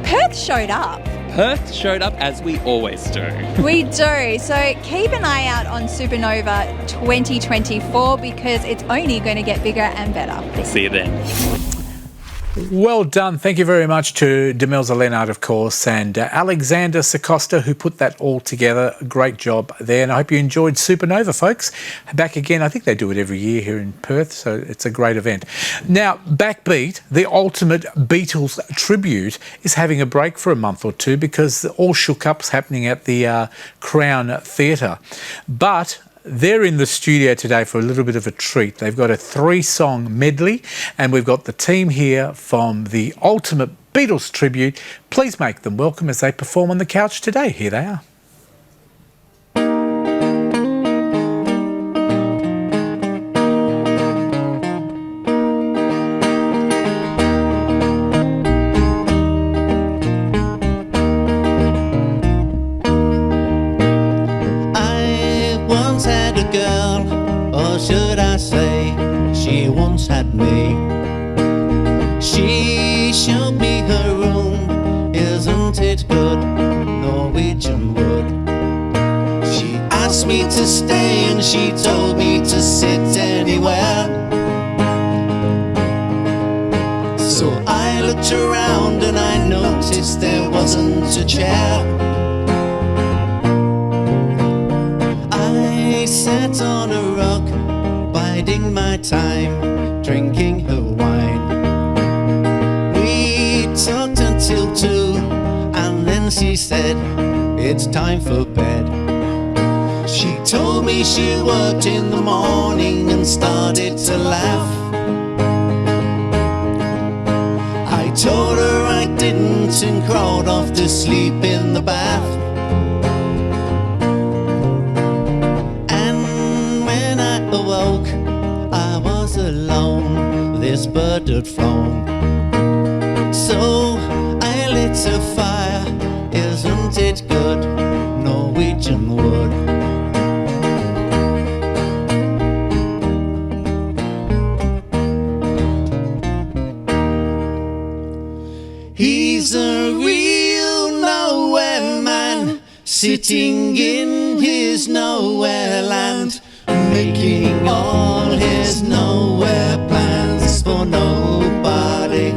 Perth showed up. Perth showed up as we always do. We do. So keep an eye out on Supernova 2024 because it's only going to get bigger and better. We'll see you then. Well done. Thank you very much to Demelza Leonard, of course, and Alexander Sacosta, who put that all together. Great job there. And I hope you enjoyed Supernova, folks. Back again. I think they do it every year here in Perth, so it's a great event. Now, Backbeat, the ultimate Beatles tribute, is having a break for a month or two because All Shook Up's happening at the Crown Theatre. But they're in the studio today for a little bit of a treat. They've got a 3-song medley, and we've got the team here from the Ultimate Beatles Tribute. Please make them welcome as they perform on the couch today. Here they are. Should I say, she once had me. She showed me her room, isn't it good? Norwegian wood. She asked me to stay and she told me to sit anywhere. So I looked around and I noticed there wasn't a chair. I sat on a rock, biding my time, drinking her wine. We talked until 2, and then she said, it's time for bed. She told me she worked in the morning and started to laugh. I told her I didn't and crawled off to sleep in the bath. Alone, this bird had flown. So I lit a fire, isn't it good? Norwegian wood. He's a real nowhere man, sitting in his nowhere land, making all his nowhere plans for nobody.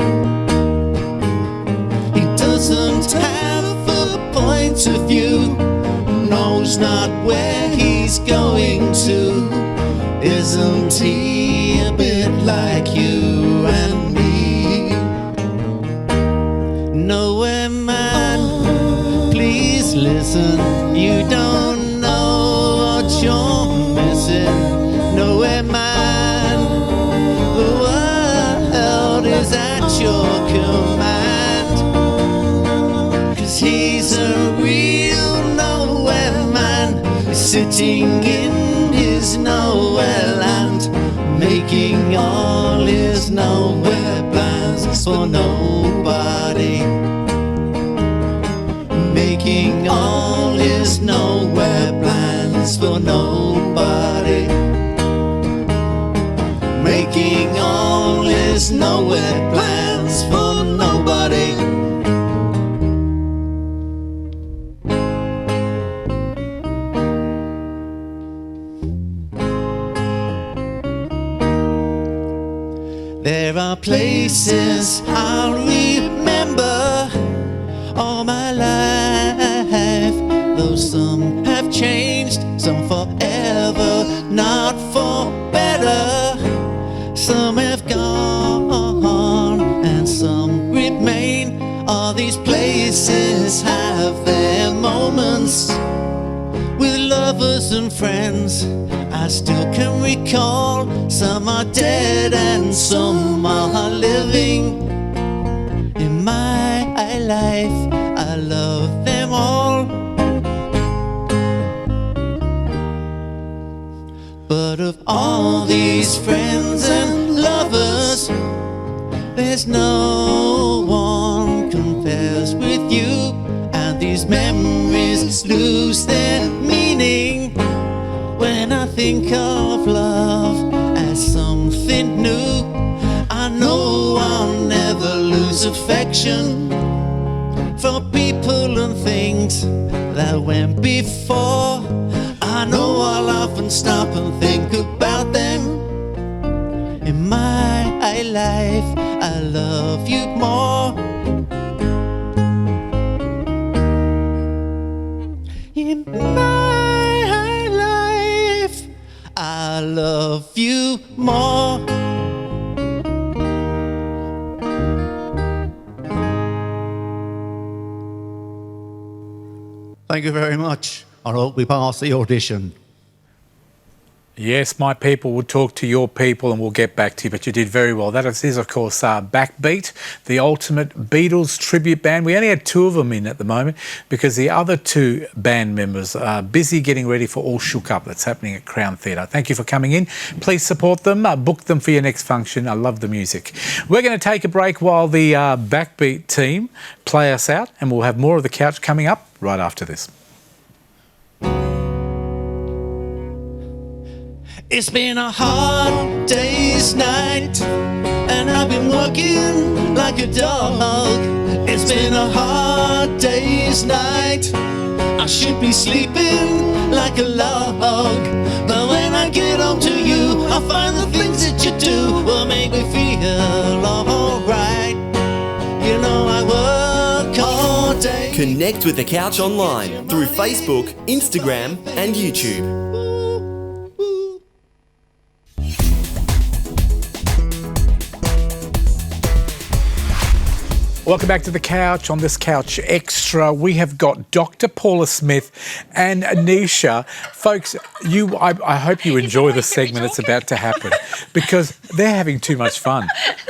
He doesn't have a point of view, knows not where he's going to. Isn't he a bit like you and me? Nowhere man, please listen, you don't know what you're missing. Nowhere man, the world is at your command. 'Cause he's a real nowhere man, sitting in his nowhere land, making all his nowhere plans for nobody. Making all his nowhere plans for nobody. Making all his There's nowhere plans for nobody. There are places I'll remember all my life, though some have changed, some forever, not for better. Some have gone and some remain. All these places have their moments with lovers and friends. I still can recall. Some are dead and some are living. In my life, I love them all. But of all these friends and lovers, there's no one compares with you. And these memories lose their meaning when I think of love as something new. I know I'll never lose affection for people and things that went before. I know I'll often stop and think about them. In my life, I love you more. In my life, I love you more. Thank you very much. I hope we pass the audition. Yes, my people will talk to your people and we'll get back to you, but you did very well. That is, of course, Backbeat, the ultimate Beatles tribute band. We only had 2 of them in at the moment because the other 2 band members are busy getting ready for All Shook Up that's happening at Crown Theatre. Thank you for coming in. Please support them. Book them for your next function. I love the music. We're going to take a break while the Backbeat team play us out, and we'll have more of The Couch coming up right after this. It's been a hard day's night, and I've been working like a dog. It's been a hard day's night. I should be sleeping like a log, but when I get home to you, I find the things that you do will make me feel alright. You know I work all day. Connect with The Couch online through Facebook, Instagram and YouTube. Welcome back to The Couch. On this Couch Extra, we have got Dr. Paula Smith and Anisha. Folks, I hope you enjoy the segment that's about to happen because they're having too much fun.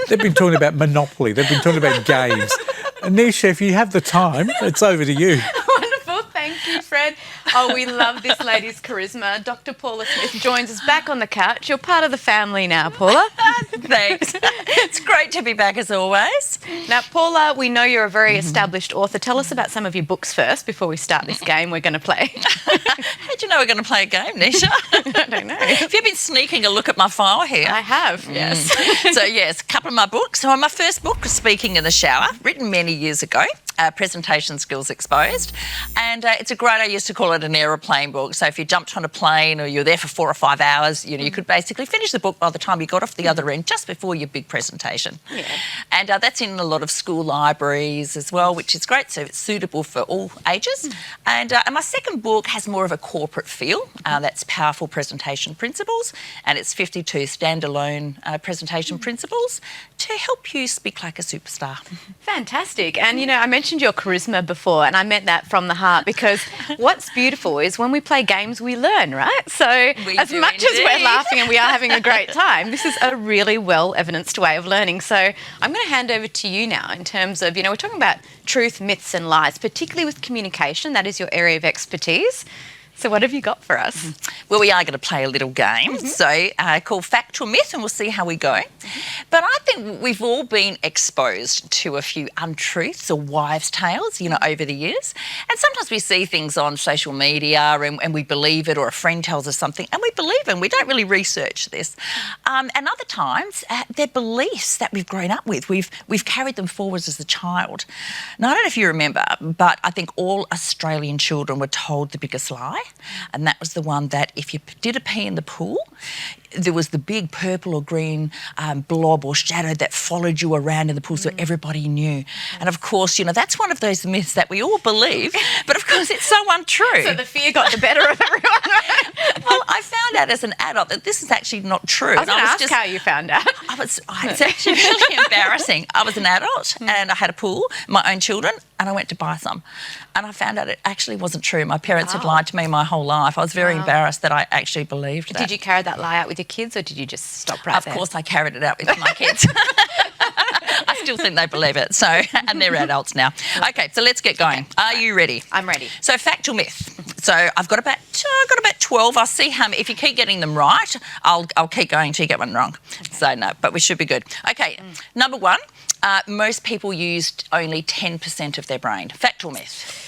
They've been talking about Monopoly. They've been talking about games. Anisha, if you have the time, it's over to you. Wonderful. Thank you, Fred. Oh, we love this lady's charisma. Dr. Paula Smith joins us back on The Couch. You're part of the family now, Paula. Thanks. It's great to be back as always. Now, Paula, we know you're a very established author. Tell us about some of your books first before we start this game we're going to play. How do you know we're going to play a game, Nisha? I don't know. Have you been sneaking a look at my file here? I have. Yes. So, yes, a couple of my books. So, my first book was Speaking in the Shower, written many years ago. Presentation Skills Exposed, and it's a great, I used to call it an aeroplane book. So if you jumped on a plane or you're there for 4 or 5 hours, you could basically finish the book by the time you got off the other end, just before your big presentation. Yeah. And that's in a lot of school libraries as well, which is great. So it's suitable for all ages. And my second book has more of a corporate feel. That's Powerful Presentation Principles, and it's 52 standalone presentation principles to help you speak like a superstar. Fantastic. And, I mentioned your charisma before, and I meant that from the heart, because what's beautiful is when we play games, we learn, right? So as much as we're laughing and we are having a great time, this is a really well-evidenced way of learning. So I'm going to hand over to you now in terms of, we're talking about truth, myths and lies, particularly with communication. That is your area of expertise. So what have you got for us? Well, we are going to play a little game, called Fact or Myth, and we'll see how we go. But I think we've all been exposed to a few untruths or wives' tales, over the years. And sometimes we see things on social media and we believe it, or a friend tells us something and we believe it and we don't really research this. And other times, they're beliefs that we've grown up with. We've carried them forwards as a child. Now, I don't know if you remember, but I think all Australian children were told the biggest lie. And that was the one that if you did a pee in the pool, there was the big purple or green blob or shadow that followed you around in the pool so everybody knew. And of course, that's one of those myths that we all believe, but of course it's so untrue. So the fear got the better of everyone. Well, I found out as an adult that this is actually not true. I was going to ask how you found out. It's actually really embarrassing. I was an adult and I had a pool, my own children, and I went to buy some. And I found out it actually wasn't true. My parents had lied to me my whole life. I was very embarrassed that I actually believed that. Did you carry that lie out with your kids, or did you just stop right there? Of course I carried it out with my kids. I still think they believe it, and they're adults now. Okay, so let's get going. Are you ready? I'm ready. So fact or myth? So I've got about 12. I'll see how many. If you keep getting them right, I'll keep going until you get one wrong. Okay. So no, but we should be good. Okay, number one, most people used only 10% of their brain. Fact or myth?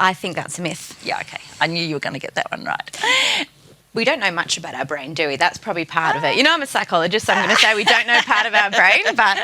I think that's a myth. Yeah, okay. I knew you were going to get that one right. We don't know much about our brain, do we? That's probably part of it. I'm a psychologist, so I'm going to say we don't know part of our brain, but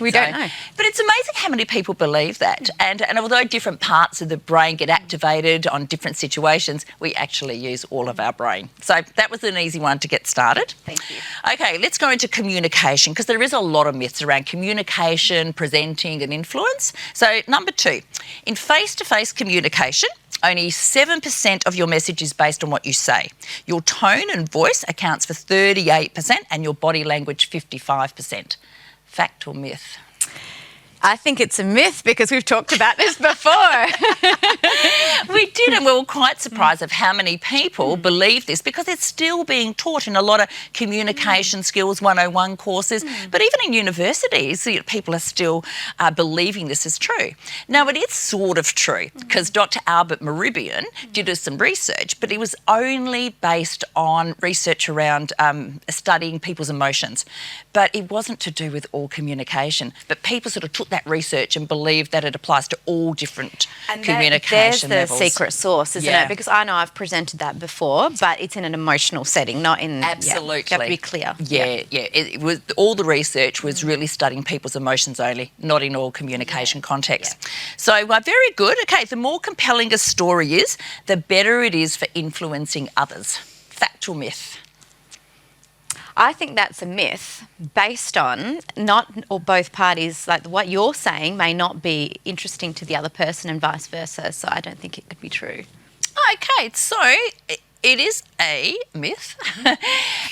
we don't know. But it's amazing how many people believe that. And although different parts of the brain get activated on different situations, we actually use all of our brain. So that was an easy one to get started. Thank you. Okay, let's go into communication, because there is a lot of myths around communication, presenting and influence. So number 2, in face-to-face communication, only 7% of your message is based on what you say. Your tone and voice accounts for 38% and your body language 55%. Fact or myth? I think it's a myth because we've talked about this before. We did, and we were quite surprised of how many people believe this, because it's still being taught in a lot of communication skills 101 courses, but even in universities, people are still believing this is true. Now, it is sort of true, because Dr. Albert Mehrabian did some research, but it was only based on research around studying people's emotions. But it wasn't to do with all communication, but people sort of took that research and believed that it applies to all different communication levels. levels. There's the secret sauce, isn't it? Because I know I've presented that before, but it's in an emotional setting, not in... Absolutely. You have to be clear. Yeah. It was, all the research was really studying people's emotions only, not in all communication contexts. Yeah. So very good. Okay, the more compelling a story is, the better it is for influencing others. Fact or myth? I think that's a myth based on not or both parties, like what you're saying may not be interesting to the other person and vice versa, so I don't think it could be true. Okay, so it is a myth,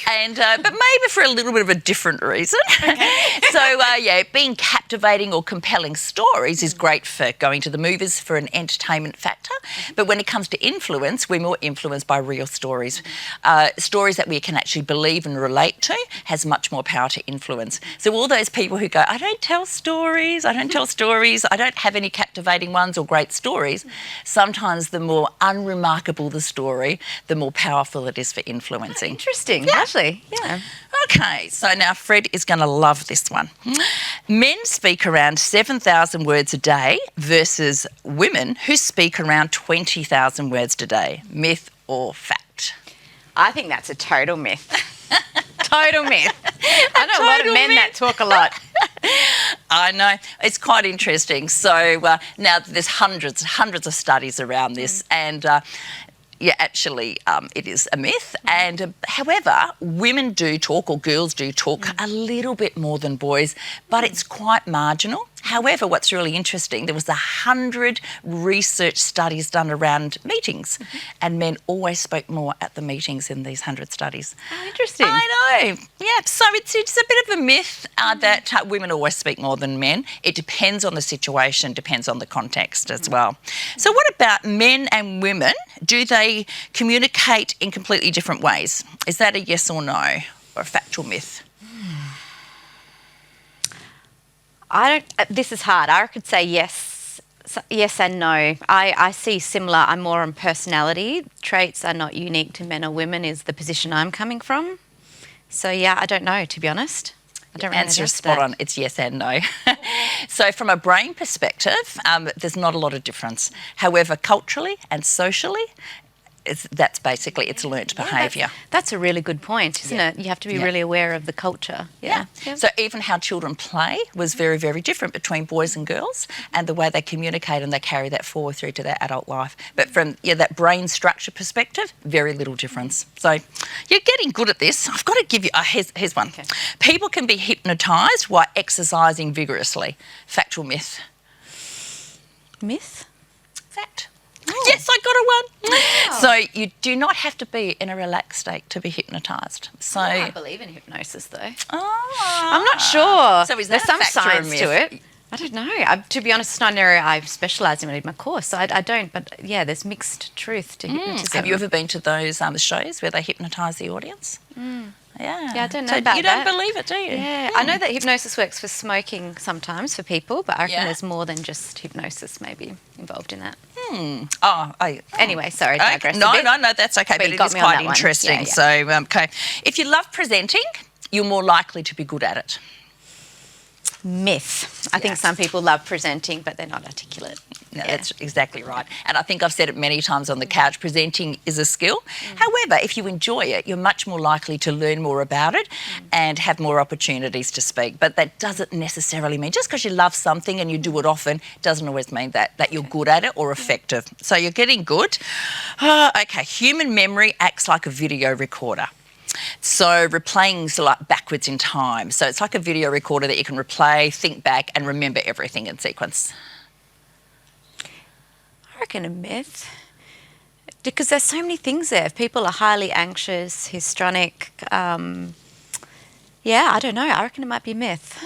and but maybe for a little bit of a different reason. So, being captivating or compelling stories is great for going to the movies for an entertainment factor, but when it comes to influence, we're more influenced by real stories. Stories that we can actually believe and relate to has much more power to influence. So all those people who go, I don't tell stories, I don't have any captivating ones or great stories, sometimes the more unremarkable the story, the more powerful it is for influencing. Interesting, actually. Yeah. Okay, so now Fred is going to love this one. Men speak around 7,000 words a day versus women who speak around 20,000 words a day. Myth or fact? I think that's a total myth. Total myth. I know a lot of men that talk a lot. I know. It's quite interesting. So now there's hundreds of studies around this, and actually, it is a myth. And however, women do talk, or girls do talk, a little bit more than boys, but it's quite marginal. However, what's really interesting, there was 100 research studies done around meetings, and men always spoke more at the meetings in these 100 studies. Oh, interesting. I know. Yeah, so it's a bit of a myth that women always speak more than men. It depends on the situation, depends on the context as well. So what about men and women? Do they communicate in completely different ways? Is that a yes or no, or a factual myth? This is hard. I could say yes So, yes and no. I see similar. I'm more on personality. Traits are not unique to men or women is the position I'm coming from. So, yeah, I don't know, to be honest. I don't really Answer know is spot on. It's yes and no. So from a brain perspective, there's not a lot of difference. However, culturally and socially, that's basically it's learnt behaviour. That's a really good point, isn't it? You have to be really aware of the culture. Yeah. So even how children play was very, very different between boys and girls, and the way they communicate and they carry that forward through to their adult life. But from that brain structure perspective, very little difference. So you're getting good at this. I've got to give you, here's one. Okay. People can be hypnotised while exercising vigorously. Fact or myth? Myth? Fact. Yes, I got a one. Wow. So you do not have to be in a relaxed state to be hypnotised. So I believe in hypnosis, though. I'm not sure. So is There's that some a fact or a science myth? to it. I don't know. To be honest, it's not an area I've specialised in my course, so I don't. But yeah, there's mixed truth to hypnotism. Have you ever been to those shows where they hypnotise the audience? Yeah. Yeah, I don't know So about you that. don't believe it, do you? Yeah, I know that hypnosis works for smoking sometimes for people, but I reckon there's more than just hypnosis maybe involved in that. Anyway, sorry, I digressed a bit. No, that's okay, but you it got is me on quite that one. interesting. Yeah. So, okay. If you love presenting, you're more likely to be good at it. Myth. I think some people love presenting, but they're not articulate. No, that's exactly right. And I think I've said it many times on the couch, presenting is a skill. However, if you enjoy it, you're much more likely to learn more about it and have more opportunities to speak. But that doesn't necessarily mean, just because you love something and you do it often, doesn't always mean that you're good at it or effective. So you're getting good. Okay, human memory acts like a video recorder. So replaying like backwards in time. So it's like a video recorder that you can replay, think back and remember everything in sequence. I reckon a myth. Because there's so many things there. If people are highly anxious, histrionic, I don't know. I reckon it might be a myth.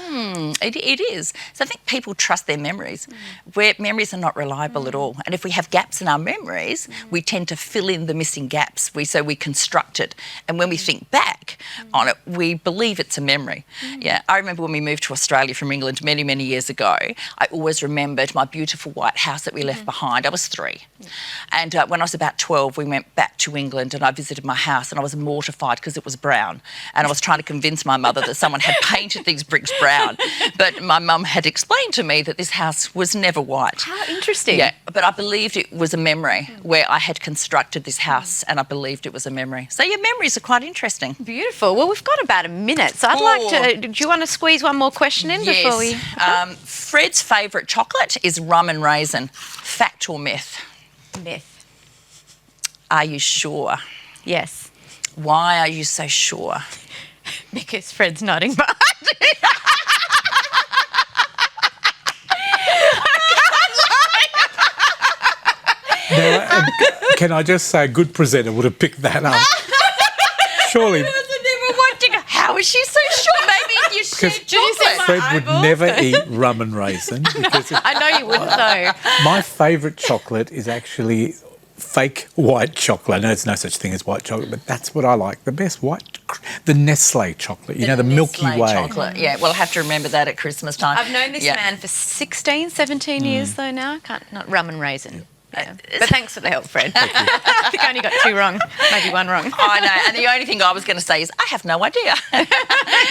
It is. So I think people trust their memories, where memories are not reliable at all. And if we have gaps in our memories, we tend to fill in the missing gaps. So we construct it. And when we think back on it, we believe it's a memory. Yeah, I remember when we moved to Australia from England many, many years ago, I always remembered my beautiful white house that we left behind. I was 3. And when I was about 12, we went back to England and I visited my house and I was mortified because it was brown. And I was trying to convince my mother that someone had painted these bricks brown. But my mum had explained to me that this house was never white. How interesting. Yeah, but I believed it was a memory where I had constructed this house and I believed it was a memory. So your memories are quite interesting. Beautiful. Well, we've got about a minute, so I'd like to... Do you want to squeeze one more question in before we... Fred's favourite chocolate is rum and raisin. Fact or myth? Myth. Are you sure? Yes. Why are you so sure? Because Fred's nodding behind me. Now, can I just say a good presenter would have picked that up? Surely. How is she so sure? Maybe you shared chocolate. Fred would never eat rum and raisin. Because I know you wouldn't though. My favourite chocolate is actually fake white chocolate. I know there's no such thing as white chocolate, but that's what I like. The best the Nestle chocolate, the Milky Way. Chocolate. Yeah, well, I'll have to remember that at Christmas time. I've known this man for 16, 17 years though now. Not rum and raisin. Yeah. But thanks for the help, Fred. I think I only got 2 wrong, maybe 1 wrong. I know, and the only thing I was going to say is I have no idea.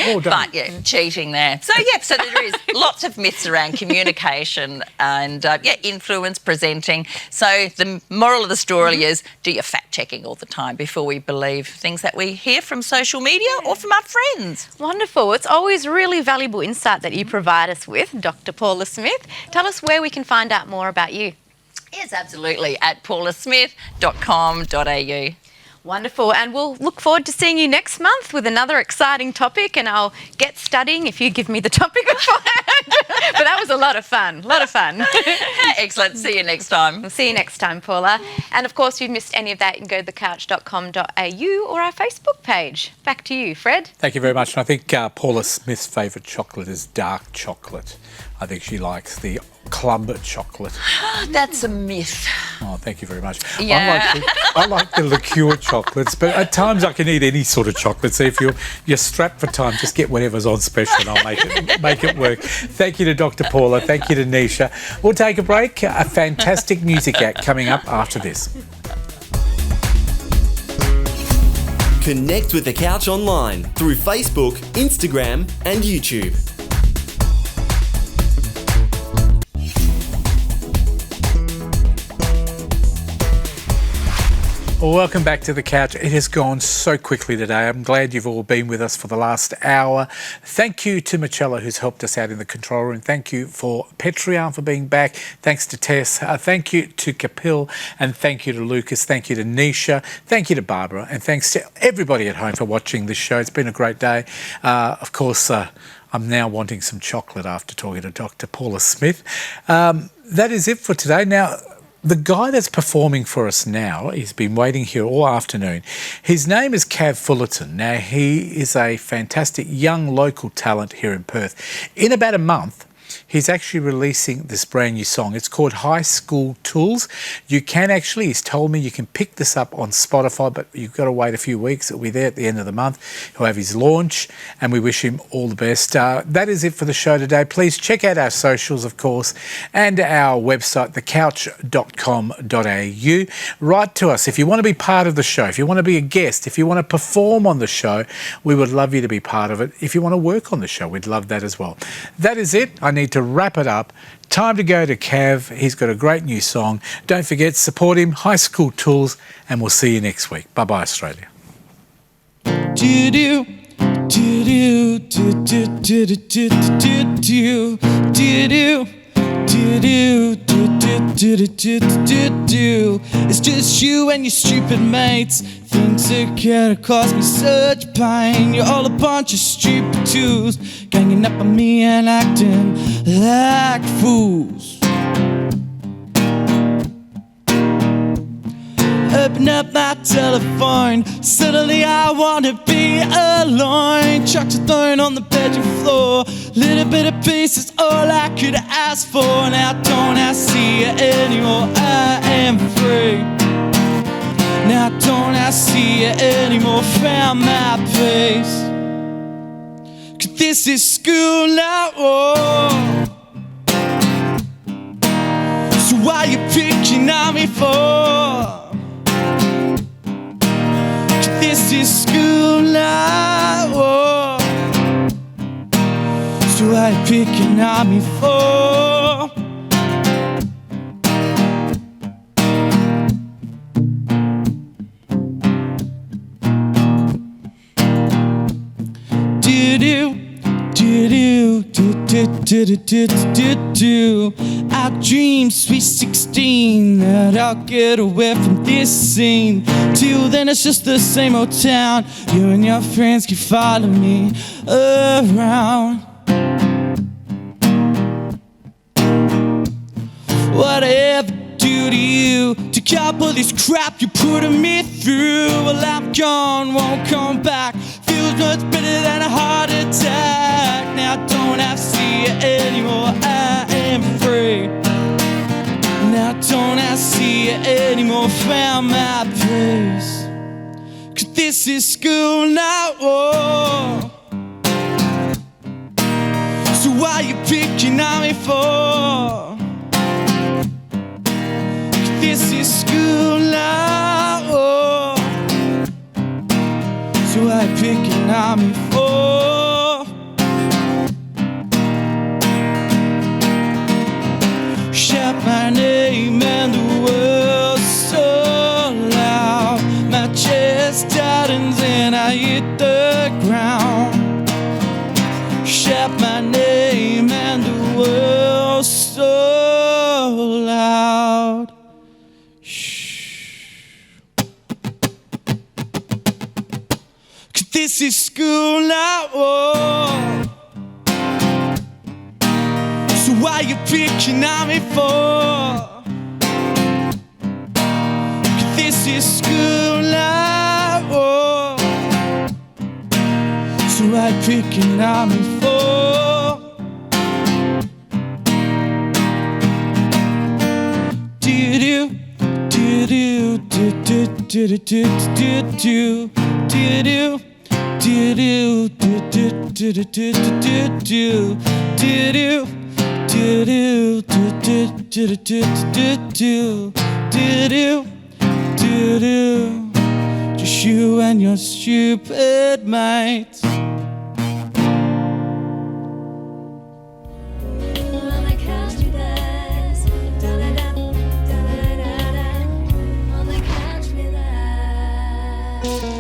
Well done. But cheating there. So so there is lots of myths around communication and influence, presenting. So the moral of the story is do your fact checking all the time before we believe things that we hear from social media or from our friends. Wonderful. It's always really valuable insight that you provide us with, Dr. Paula Smith. Tell us where we can find out more about you. Yes, absolutely, at paulasmith.com.au. Wonderful, and we'll look forward to seeing you next month with another exciting topic, and I'll get studying if you give me the topic beforehand. But that was a lot of fun, Excellent, see you next time. We'll see you next time, Paula. And of course, if you've missed any of that, you can go to thecouch.com.au or our Facebook page. Back to you, Fred. Thank you very much. And I think Paula Smith's favourite chocolate is dark chocolate. I think she likes the club chocolate. That's a myth. Oh, thank you very much. Yeah. I like the liqueur chocolates, but at times I can eat any sort of chocolate. So if you're strapped for time, just get whatever's on special and I'll make it work. Thank you to Dr. Paula. Thank you to Nisha. We'll take a break. A fantastic music act coming up after this. Connect with The Couch online through Facebook, Instagram, and YouTube. Well, welcome back to The Couch. It has gone so quickly today. I'm glad you've all been with us for the last hour. Thank you to Michella, who's helped us out in the control room. Thank you for Patreon for being back. Thanks to Tess. Thank you to Kapil. And thank you to Lucas. Thank you to Nisha. Thank you to Barbara. And thanks to everybody at home for watching this show. It's been a great day. Of course, I'm now wanting some chocolate after talking to Dr. Paula Smith. That is it for today. Now, the guy that's performing for us now, he's been waiting here all afternoon. His name is Cav Fullerton. Now, he is a fantastic young local talent here in Perth. In about a month, he's actually releasing this brand new song. It's called High School Tools. You can actually, he's told me, you can pick this up on Spotify, but you've got to wait a few weeks. It'll be there at the end of the month. He'll have his launch, and we wish him all the best. That is it for the show today. Please check out our socials, of course, and our website, thecouch.com.au. Write to us if you want to be part of the show, if you want to be a guest, if you want to perform on the show, we would love you to be part of it. If you want to work on the show, we'd love that as well. That is it. I need to wrap it up. Time to go to Cav. He's got a great new song. Don't forget, support him, High School Tools, and we'll see you next week. Bye-bye, Australia. Do-do, do-do, do-do, do-do, do-do, do-do, do-do, do-do. It's just you and your stupid mates. Things that could cause me such pain. You're all a bunch of stupid twos, ganging up on me and acting like fools. Open up my telephone, suddenly I wanna be alone. Chucked a thorn on the bedroom floor, little bit of peace is all I could ask for. Now don't I see you anymore, I am free. Now don't I see you anymore, found my place. 'Cause this is school now, oh. So why you picking on me for? This is school now, oh. So why you picking on me for? Do-do, do-do, do-do-do-do-do-do. Our dreams, sweet 16, that I'll get away from this scene. Till then it's just the same old town. You and your friends can follow me around. Whatever do to you to cope with this crap you're putting me through? Well, I'm gone, won't come back. Feels much better than a heart attack. Now don't have to see you anymore, I am free. Now don't I see you anymore, found my place. 'Cause this is school now, oh. So why you picking on me for? 'Cause this is school now, oh. So why you picking on me for? Shout my name and the world's so loud. My chest tightens and I hit the ground. Shout my name and the world's so loud. Shh. 'Cause this is school now, oh. So why you picking on me for? 'Cause this is school now, oh. So why you picking on me for? do do do do do do do do do do do just you and your stupid mates. On the couch we dance, da-da-da, da-da-da-da. On the couch we dance.